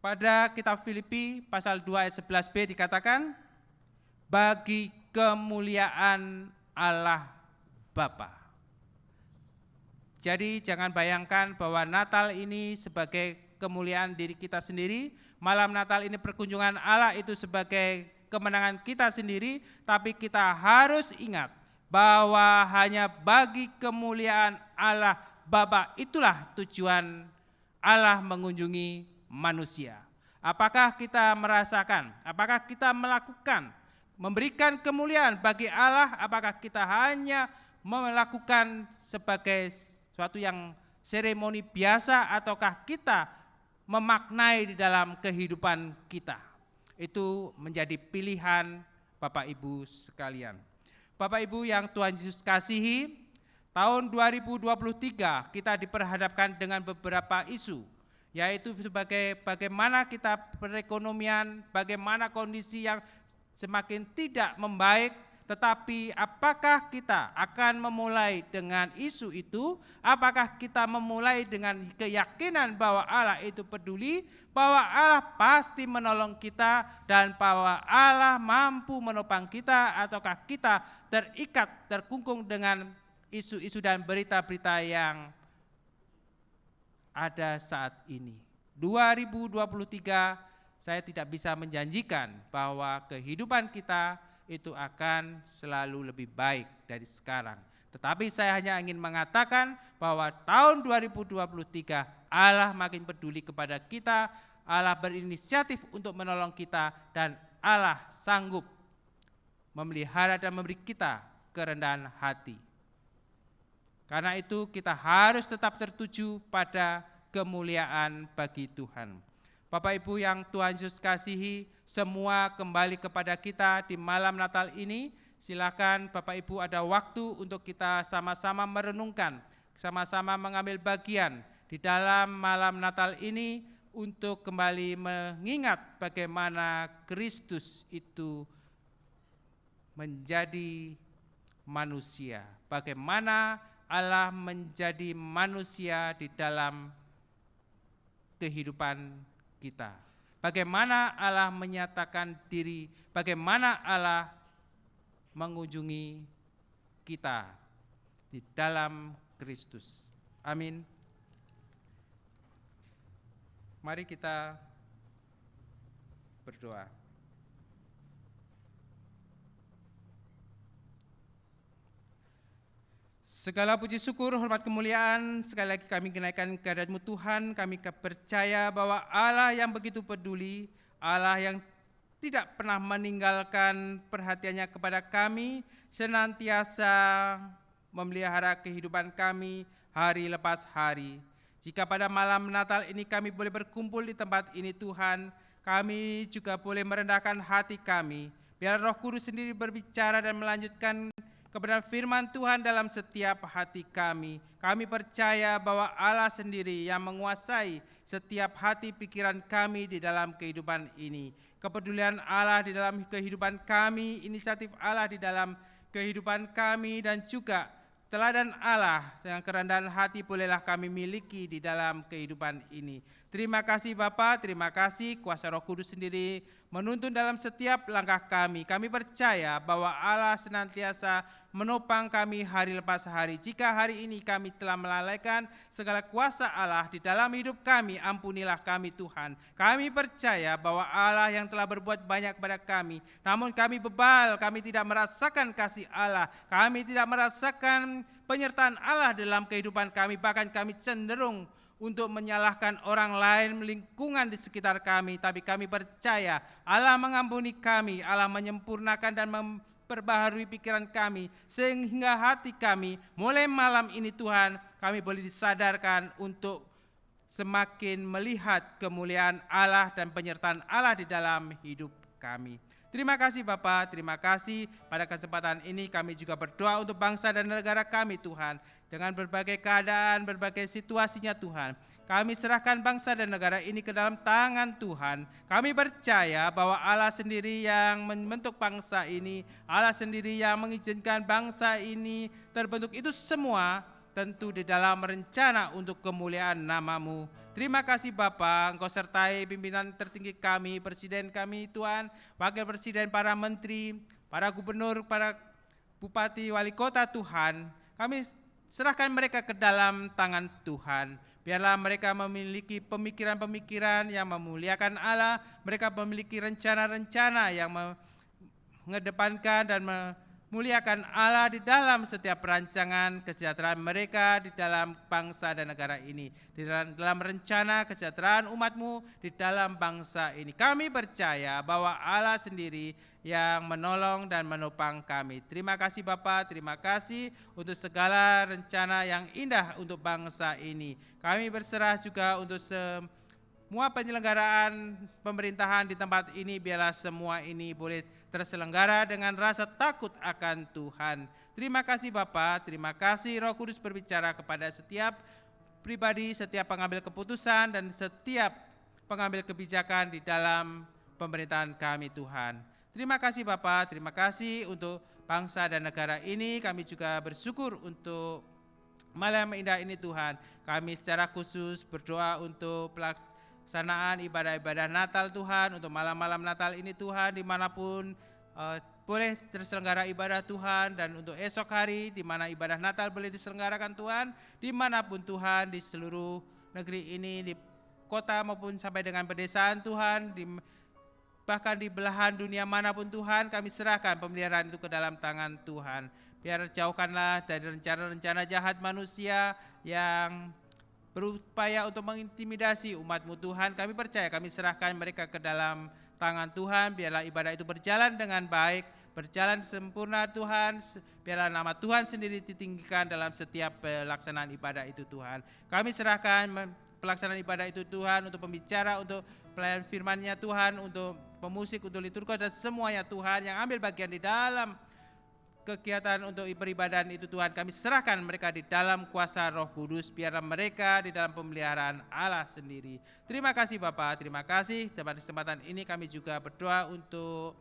Pada kitab Filipi pasal 2 ayat 11b dikatakan, bagi kemuliaan Allah Bapa. Jadi jangan bayangkan bahwa Natal ini sebagai kemuliaan diri kita sendiri, malam Natal ini perkunjungan Allah itu sebagai kemenangan kita sendiri, tapi kita harus ingat bahwa hanya bagi kemuliaan Allah Bapa itulah tujuan Allah mengunjungi manusia. Apakah kita merasakan, apakah kita melakukan memberikan kemuliaan bagi Allah, apakah kita hanya melakukan sebagai suatu yang seremoni biasa ataukah kita memaknai di dalam kehidupan kita. Itu menjadi pilihan Bapak Ibu sekalian. Bapak Ibu yang Tuhan Yesus kasihi, tahun 2023 kita diperhadapkan dengan beberapa isu, yaitu sebagai bagaimana kita perekonomian, bagaimana kondisi yang semakin tidak membaik, tetapi apakah kita akan memulai dengan isu itu? Apakah kita memulai dengan keyakinan bahwa Allah itu peduli, bahwa Allah pasti menolong kita, dan bahwa Allah mampu menopang kita, ataukah kita terikat, terkungkung dengan isu-isu dan berita-berita yang ada saat ini. 2023 saya tidak bisa menjanjikan bahwa kehidupan kita itu akan selalu lebih baik dari sekarang. Tetapi saya hanya ingin mengatakan bahwa tahun 2023 Allah makin peduli kepada kita, Allah berinisiatif untuk menolong kita, dan Allah sanggup memelihara dan memberi kita kerendahan hati. Karena itu kita harus tetap tertuju pada kemuliaan bagi Tuhan. Bapak Ibu yang Tuhan Yesus kasihi, semua kembali kepada kita di malam Natal ini. Silakan Bapak Ibu ada waktu untuk kita sama-sama merenungkan, sama-sama mengambil bagian di dalam malam Natal ini untuk kembali mengingat bagaimana Kristus itu menjadi manusia, bagaimana Allah menjadi manusia di dalam kehidupan kita. Bagaimana Allah menyatakan diri, bagaimana Allah mengunjungi kita di dalam Kristus. Amin. Mari kita berdoa. Segala puji syukur, hormat kemuliaan, sekali lagi kami kenaikan kehadirat-Mu Tuhan. Kami percaya bahwa Allah yang begitu peduli, Allah yang tidak pernah meninggalkan perhatiannya kepada kami, senantiasa memelihara kehidupan kami hari lepas hari. Jika pada malam Natal ini kami boleh berkumpul di tempat ini Tuhan, kami juga boleh merendahkan hati kami. Biar Roh Kudus sendiri berbicara dan melanjutkan kebenaran firman Tuhan dalam setiap hati kami. Kami percaya bahwa Allah sendiri yang menguasai setiap hati pikiran kami di dalam kehidupan ini. Kepedulian Allah di dalam kehidupan kami, inisiatif Allah di dalam kehidupan kami, dan juga teladan Allah dengan kerendahan hati bolehlah kami miliki di dalam kehidupan ini. Terima kasih Bapa, terima kasih kuasa Roh Kudus sendiri menuntun dalam setiap langkah kami. Kami percaya bahwa Allah senantiasa menopang kami hari lepas hari. Jika hari ini kami telah melalaikan segala kuasa Allah di dalam hidup kami, ampunilah kami Tuhan. Kami percaya bahwa Allah yang telah berbuat banyak kepada kami, namun kami bebal, kami tidak merasakan kasih Allah, kami tidak merasakan penyertaan Allah dalam kehidupan kami, bahkan kami cenderung untuk menyalahkan orang lain, lingkungan di sekitar kami. Tapi kami percaya Allah mengampuni kami, Allah menyempurnakan dan memperbaharui pikiran kami, sehingga hati kami mulai malam ini Tuhan, kami boleh disadarkan untuk semakin melihat kemuliaan Allah dan penyertaan Allah di dalam hidup kami. Terima kasih Bapa, terima kasih. Pada kesempatan ini kami juga berdoa untuk bangsa dan negara kami Tuhan. Dengan berbagai keadaan, berbagai situasinya Tuhan, kami serahkan bangsa dan negara ini ke dalam tangan Tuhan. Kami percaya bahwa Allah sendiri yang membentuk bangsa ini, Allah sendiri yang mengizinkan bangsa ini terbentuk, itu semua tentu di dalam rencana untuk kemuliaan nama-Mu. Terima kasih Bapa, Engkau sertai pimpinan tertinggi kami, Presiden kami Tuhan, Wakil Presiden, para Menteri, para Gubernur, para Bupati, Wali Kota Tuhan. Kami serahkan mereka ke dalam tangan Tuhan. Biarlah mereka memiliki pemikiran-pemikiran yang memuliakan Allah. Mereka memiliki rencana-rencana yang mengedepankan dan Muliakan Allah di dalam setiap perancangan kesejahteraan mereka di dalam bangsa dan negara ini. Di dalam rencana kesejahteraan umat-Mu di dalam bangsa ini. Kami percaya bahwa Allah sendiri yang menolong dan menopang kami. Terima kasih Bapa, terima kasih untuk segala rencana yang indah untuk bangsa ini. Kami berserah juga untuk semua penyelenggaraan pemerintahan di tempat ini, biarlah semua ini boleh terselenggara dengan rasa takut akan Tuhan. Terima kasih Bapa, terima kasih Roh Kudus berbicara kepada setiap pribadi, setiap pengambil keputusan dan setiap pengambil kebijakan di dalam pemerintahan kami Tuhan. Terima kasih Bapa, terima kasih untuk bangsa dan negara ini. Kami juga bersyukur untuk malam indah ini Tuhan. Kami secara khusus berdoa untuk pelaksanaan ibadah-ibadah Natal Tuhan, untuk malam-malam Natal ini Tuhan, dimanapun boleh terselenggara ibadah Tuhan, dan untuk esok hari di mana ibadah Natal boleh diselenggarakan Tuhan, dimanapun Tuhan di seluruh negeri ini, di kota maupun sampai dengan pedesaan Tuhan, bahkan di belahan dunia manapun Tuhan, kami serahkan pemeliharaan itu ke dalam tangan Tuhan. Biar jauhkanlah dari rencana-rencana jahat manusia yang berupaya untuk mengintimidasi umat-Mu Tuhan. Kami percaya, kami serahkan mereka ke dalam tangan Tuhan. Biarlah ibadah itu berjalan dengan baik, berjalan sempurna Tuhan. Biarlah nama Tuhan sendiri ditinggikan dalam setiap pelaksanaan ibadah itu Tuhan. Kami serahkan pelaksanaan ibadah itu Tuhan, untuk pembicara, untuk pelayan firman-Nya Tuhan, untuk pemusik, untuk liturgis dan semuanya Tuhan yang ambil bagian di dalam kegiatan untuk beribadah itu Tuhan. Kami serahkan mereka di dalam kuasa Roh Kudus, biarlah mereka di dalam pemeliharaan Allah sendiri. Terima kasih Bapa, terima kasih. Pada kesempatan ini kami juga berdoa untuk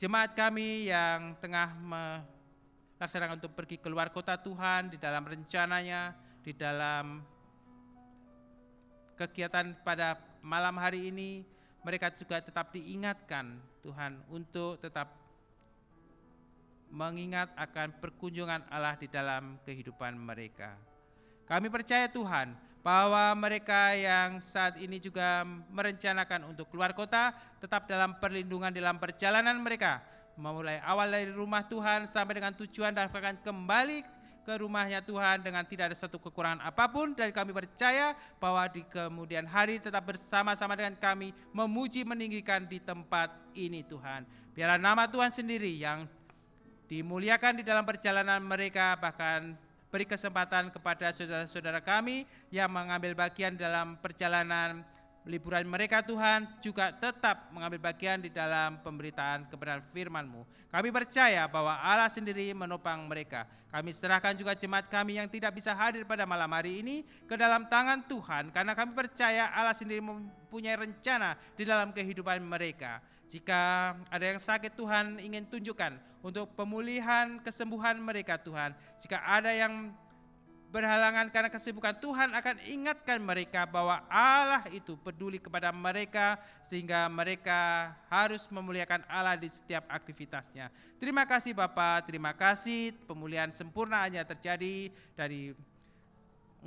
jemaat kami yang tengah melaksanakan untuk pergi keluar kota Tuhan, di dalam rencananya, di dalam kegiatan pada malam hari ini. Mereka juga tetap diingatkan Tuhan untuk tetap mengingat akan perkunjungan Allah di dalam kehidupan mereka. Kami percaya Tuhan bahwa mereka yang saat ini juga merencanakan untuk keluar kota tetap dalam perlindungan dalam perjalanan mereka, memulai awal dari rumah Tuhan sampai dengan tujuan dan akan kembali ke rumahnya Tuhan dengan tidak ada satu kekurangan apapun. Dan kami percaya bahwa di kemudian hari tetap bersama-sama dengan kami memuji meninggikan di tempat ini Tuhan. Biarlah nama Tuhan sendiri yang dimuliakan di dalam perjalanan mereka, bahkan beri kesempatan kepada saudara-saudara kami yang mengambil bagian dalam perjalanan liburan mereka Tuhan, juga tetap mengambil bagian di dalam pemberitaan kebenaran firman-Mu. Kami percaya bahwa Allah sendiri menopang mereka. Kami serahkan juga jemaat kami yang tidak bisa hadir pada malam hari ini ke dalam tangan Tuhan, karena kami percaya Allah sendiri mempunyai rencana di dalam kehidupan mereka. Jika ada yang sakit, Tuhan ingin tunjukkan untuk pemulihan kesembuhan mereka Tuhan. Jika ada yang berhalangan karena kesibukan, Tuhan akan ingatkan mereka bahwa Allah itu peduli kepada mereka, sehingga mereka harus memuliakan Allah di setiap aktivitasnya. Terima kasih Bapa, terima kasih pemulihan sempurna hanya terjadi dari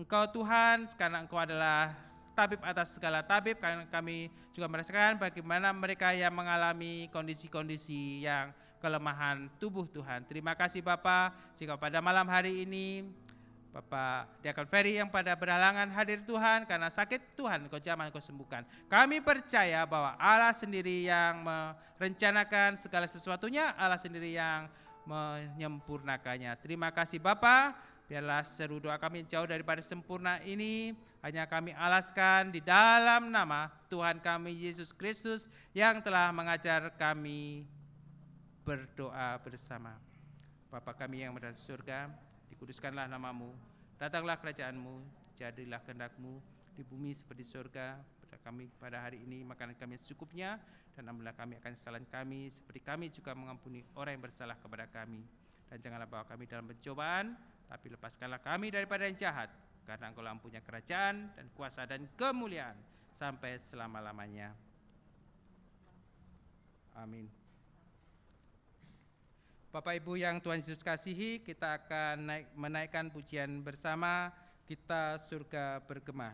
Engkau Tuhan, karena Engkau adalah tabib atas segala tabib. Karena kami juga merasakan bagaimana mereka yang mengalami kondisi-kondisi yang kelemahan tubuh Tuhan. Terima kasih Bapa, jika pada malam hari ini Bapak Diakon Ferry yang pada berhalangan hadir Tuhan karena sakit, Tuhan Engkau jamah, Engkau sembuhkan. Kami percaya bahwa Allah sendiri yang merencanakan segala sesuatunya, Allah sendiri yang menyempurnakannya. Terima kasih Bapa, biarlah seru doa kami jauh daripada sempurna ini hanya kami alaskan di dalam nama Tuhan kami Yesus Kristus yang telah mengajar kami berdoa bersama. Bapa kami yang berada di surga, dikuduskanlah namamu, datanglah kerajaanmu, jadilah kehendak-Mu di bumi seperti surga. Pada kami pada hari ini makanan kami secukupnya, dan ampunilah kami akan kesalahan kami seperti kami juga mengampuni orang yang bersalah kepada kami. Dan janganlah bawa kami dalam pencobaan, tapi lepaskanlah kami daripada yang jahat, karena Engkau mempunyai kerajaan dan kuasa dan kemuliaan sampai selama-lamanya. Amin. Bapak Ibu yang Tuhan Yesus kasihi, kita akan menaikkan pujian bersama, Kita Surga Bergema.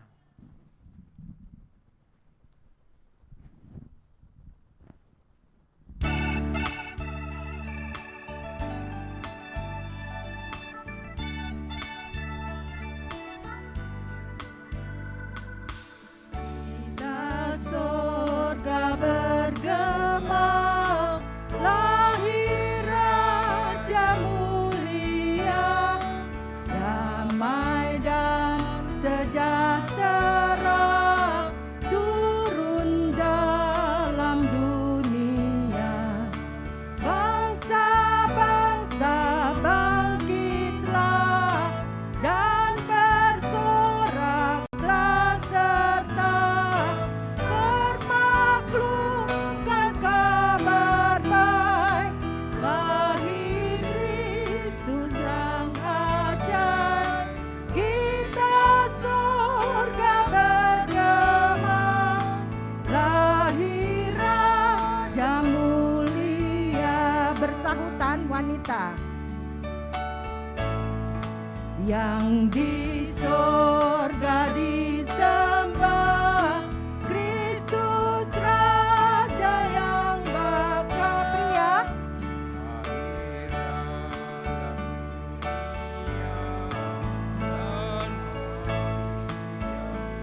yang di sorga disembah, Kristus Raja yang bakal pria,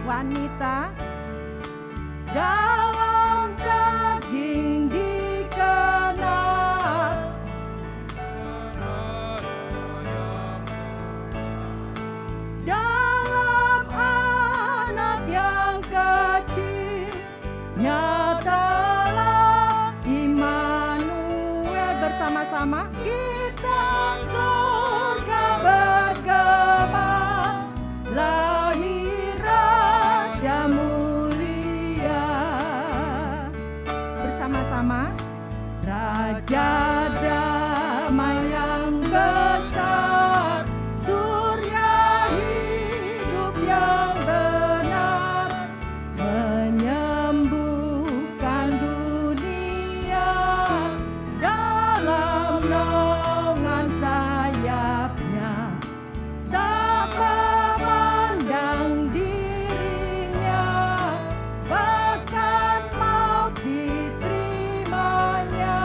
wanita dalam daging dikenal, dalam anak yang kecil nyatalah Immanuel. Bersama-sama kita surga bergema, lahir Raja mulia. Bersama-sama Raja damai yang besar, surya hidup yang benar, menyembuhkan dunia dalam naungan sayapnya, tak memandang dirinya, bahkan maut diterimanya,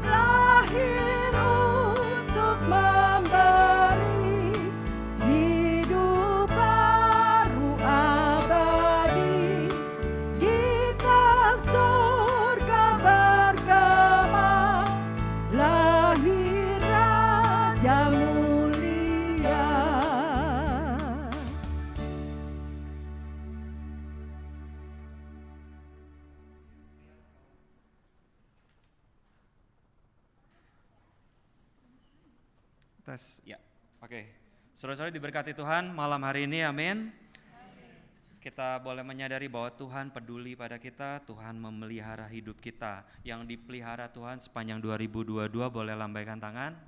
lahir untuk memberi hidup baru abadi. Kita surga bergema, lahir Raja mulia. Tes, ya, oke. Saudara-saudara diberkati Tuhan malam hari ini, amin. Kita boleh menyadari bahwa Tuhan peduli pada kita, Tuhan memelihara hidup kita. Yang dipelihara Tuhan sepanjang 2022, boleh lambaikan tangan.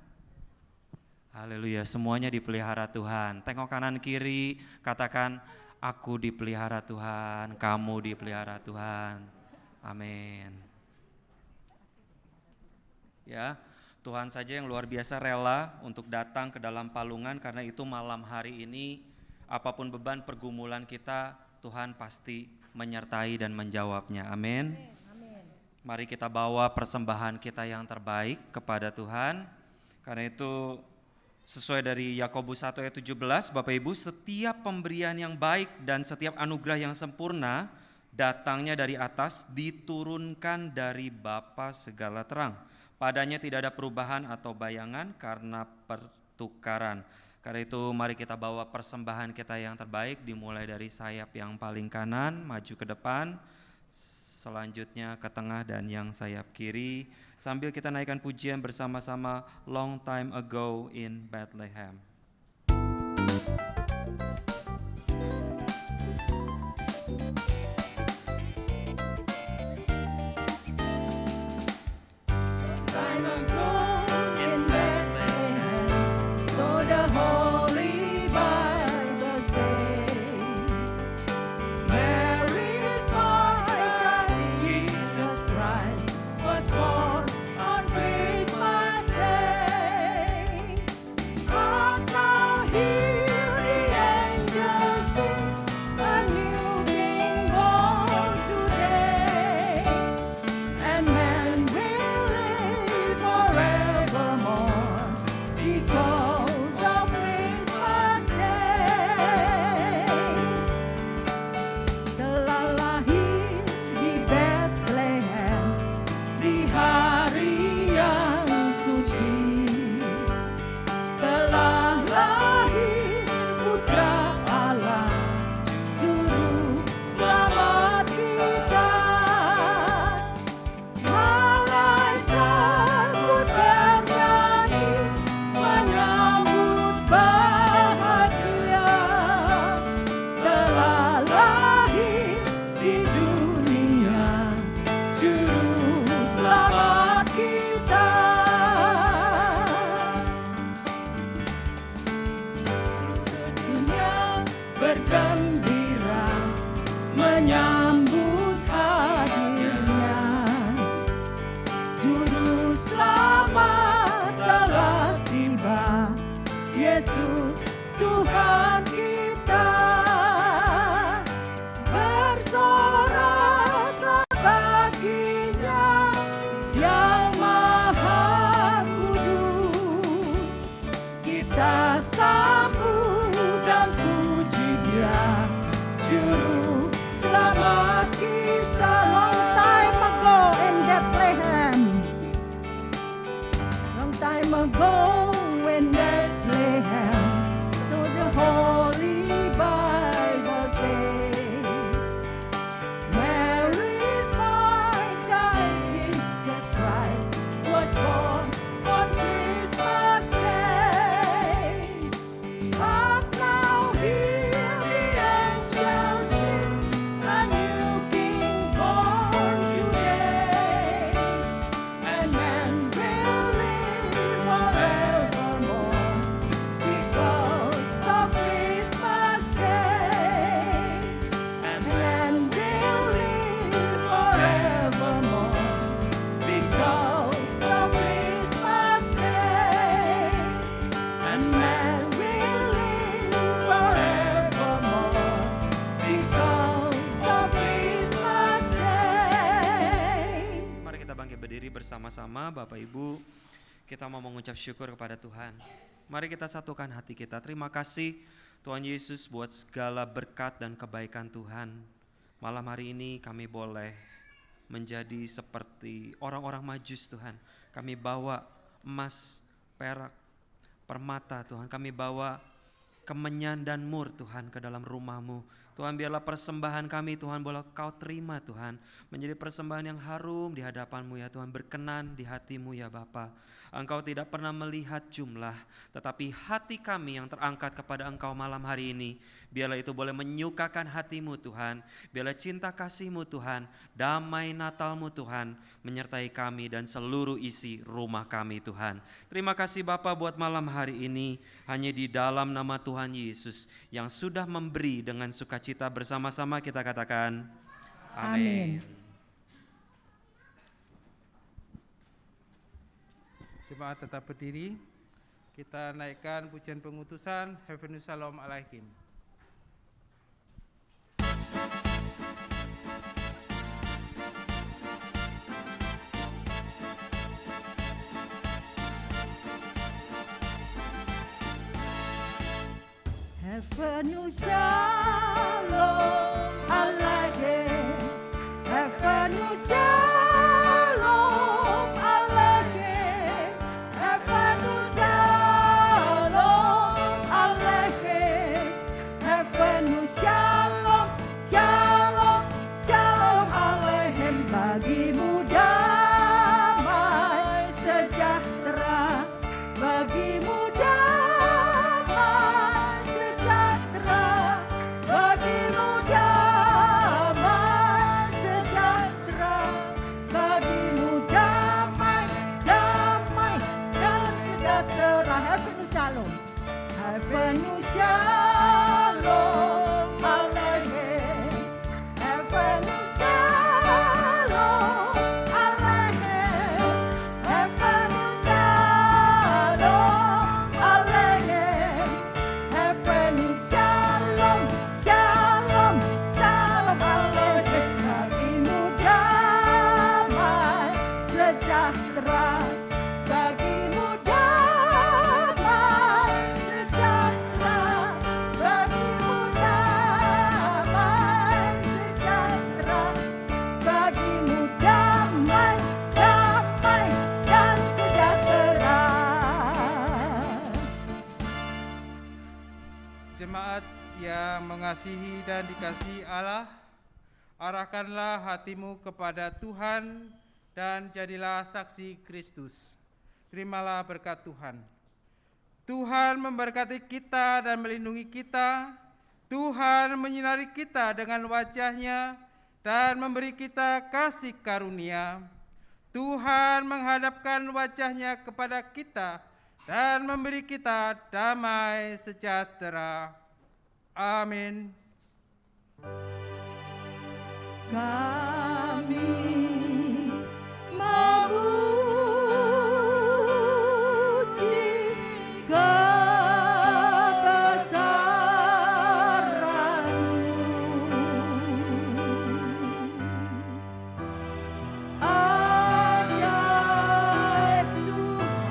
Haleluya, semuanya dipelihara Tuhan. Tengok kanan kiri, katakan, aku dipelihara Tuhan, kamu dipelihara Tuhan. Amin. Ya, Tuhan saja yang luar biasa rela untuk datang ke dalam palungan, karena itu malam hari ini apapun beban pergumulan kita, Tuhan pasti menyertai dan menjawabnya. Amin. Mari kita bawa persembahan kita yang terbaik kepada Tuhan. Karena itu sesuai dari Yakobus 1 ayat 17, Bapak Ibu, setiap pemberian yang baik dan setiap anugerah yang sempurna datangnya dari atas, diturunkan dari Bapa segala terang. Padanya tidak ada perubahan atau bayangan karena pertukaran. Karena itu mari kita bawa persembahan kita yang terbaik, dimulai dari sayap yang paling kanan, maju ke depan, selanjutnya ke tengah dan yang sayap kiri. Sambil kita naikkan pujian bersama-sama, Long Time Ago in Bethlehem. Time ago in Bethlehem, so the Holy Bible says, Mary's child Jesus Christ was born on Christmas Day. Hark now, hear the angels sing, a new King born today, and man will live forevermore because of Christmas Day. Telah lahir di Bethlehem di hari yang suci, telah lahir Putra Allah, Juru Selamat kita. Malaikat pun bernyanyi menyambut bahagia, telah lahir di dunia Juru Selamat kita. Seluruh dunia bergembira menyambut hadirnya. Juru Selamat telah tiba, Yesus Juru Selamat kita. Long time ago in Bethlehem, long time ago in Bethlehem, so the Holy Bible says, Mary's my child, Jesus Christ was born on Christmas Day. Up now hear the angels sing, a new King born today, and man will live forevermore because of Christmas Day. And man will live forevermore because of Christmas Day. And man will live forevermore because of Christmas Day. Mari kita bangkit berdiri bersama-sama Bapak Ibu. Kita mau mengucap syukur kepada Tuhan. Mari kita satukan hati kita. Terima kasih Tuhan Yesus buat segala berkat dan kebaikan Tuhan. Malam hari ini kami boleh menjadi seperti orang-orang Majus Tuhan. Kami bawa emas, perak, permata Tuhan. Kami bawa kemenyan dan mur Tuhan ke dalam rumah-Mu. Tuhan, biarlah persembahan kami Tuhan boleh Kau terima Tuhan, menjadi persembahan yang harum di hadapan-Mu ya Tuhan, berkenan di hati-Mu ya Bapa. Engkau tidak pernah melihat jumlah, tetapi hati kami yang terangkat kepada Engkau malam hari ini, biarlah itu boleh menyukakan hati-Mu Tuhan. Biarlah cinta kasih-Mu Tuhan, damai Natal-Mu Tuhan, menyertai kami dan seluruh isi rumah kami Tuhan. Terima kasih Bapa buat malam hari ini, hanya di dalam nama Tuhan Yesus yang sudah memberi dengan sukacita, bersama-sama kita katakan amin. Jemaat tetap berdiri. Kita naikkan pujian pengutusan Heavenly Shalom Aleichem. Heavenly Shalom Aleichem, Heavenly Shalom Aleichem, Heavenly Shalom Aleichem, Heavenly Shalom, Shalom, Shalom Aleichem. Bagimu damai sejahtera, bagimu damai sejahtera, bagimu damai sejahtera, bagimu damai, damai dan sejahtera. Heavenly Shalom, Heavenly Shalom Aleichem, Heavenly Shalom Aleichem, Heavenly Shalom Aleichem, Heavenly Shalom, Shalom, Shalom Aleichem. Bagimu damai sejahtera, bagimu damai sejahtera, bagimu damai sejahtera, bagimu damai, damai dan sejahtera. Jemaat yang mengasihi dan dikasihi Allah, arahkanlah hatimu kepada Tuhan dan jadilah saksi Kristus. Terimalah berkat Tuhan. Tuhan memberkati kita dan melindungi kita. Tuhan menyinari kita dengan wajah-Nya dan memberi kita kasih karunia. Tuhan menghadapkan wajah-Nya kepada kita dan memberi kita damai sejahtera. Amin. Kami memuji kebesaran-Mu. Ajaib Tuhan,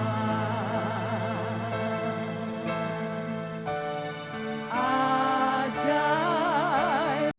ajaib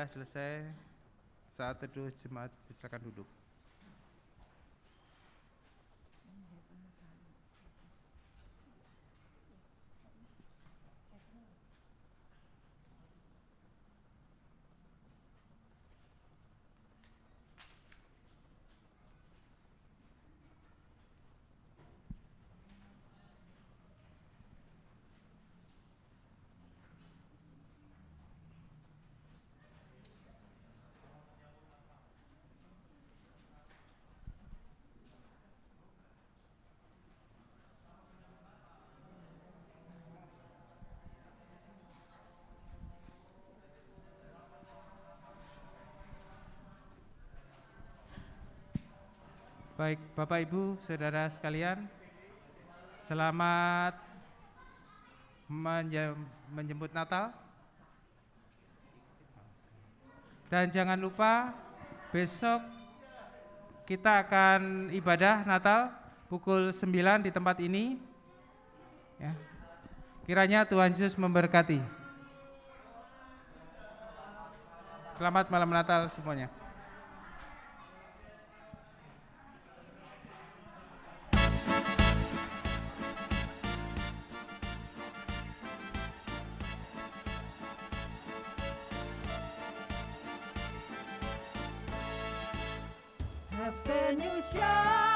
ibadah selesai. Saat teduh jemaat silakan duduk. Baik, Bapak Ibu, Saudara sekalian, selamat menjemput Natal. Dan jangan lupa besok kita akan ibadah Natal pukul 9 di tempat ini. Ya. Kiranya Tuhan Yesus memberkati. Selamat malam Natal semuanya. Happy New Year.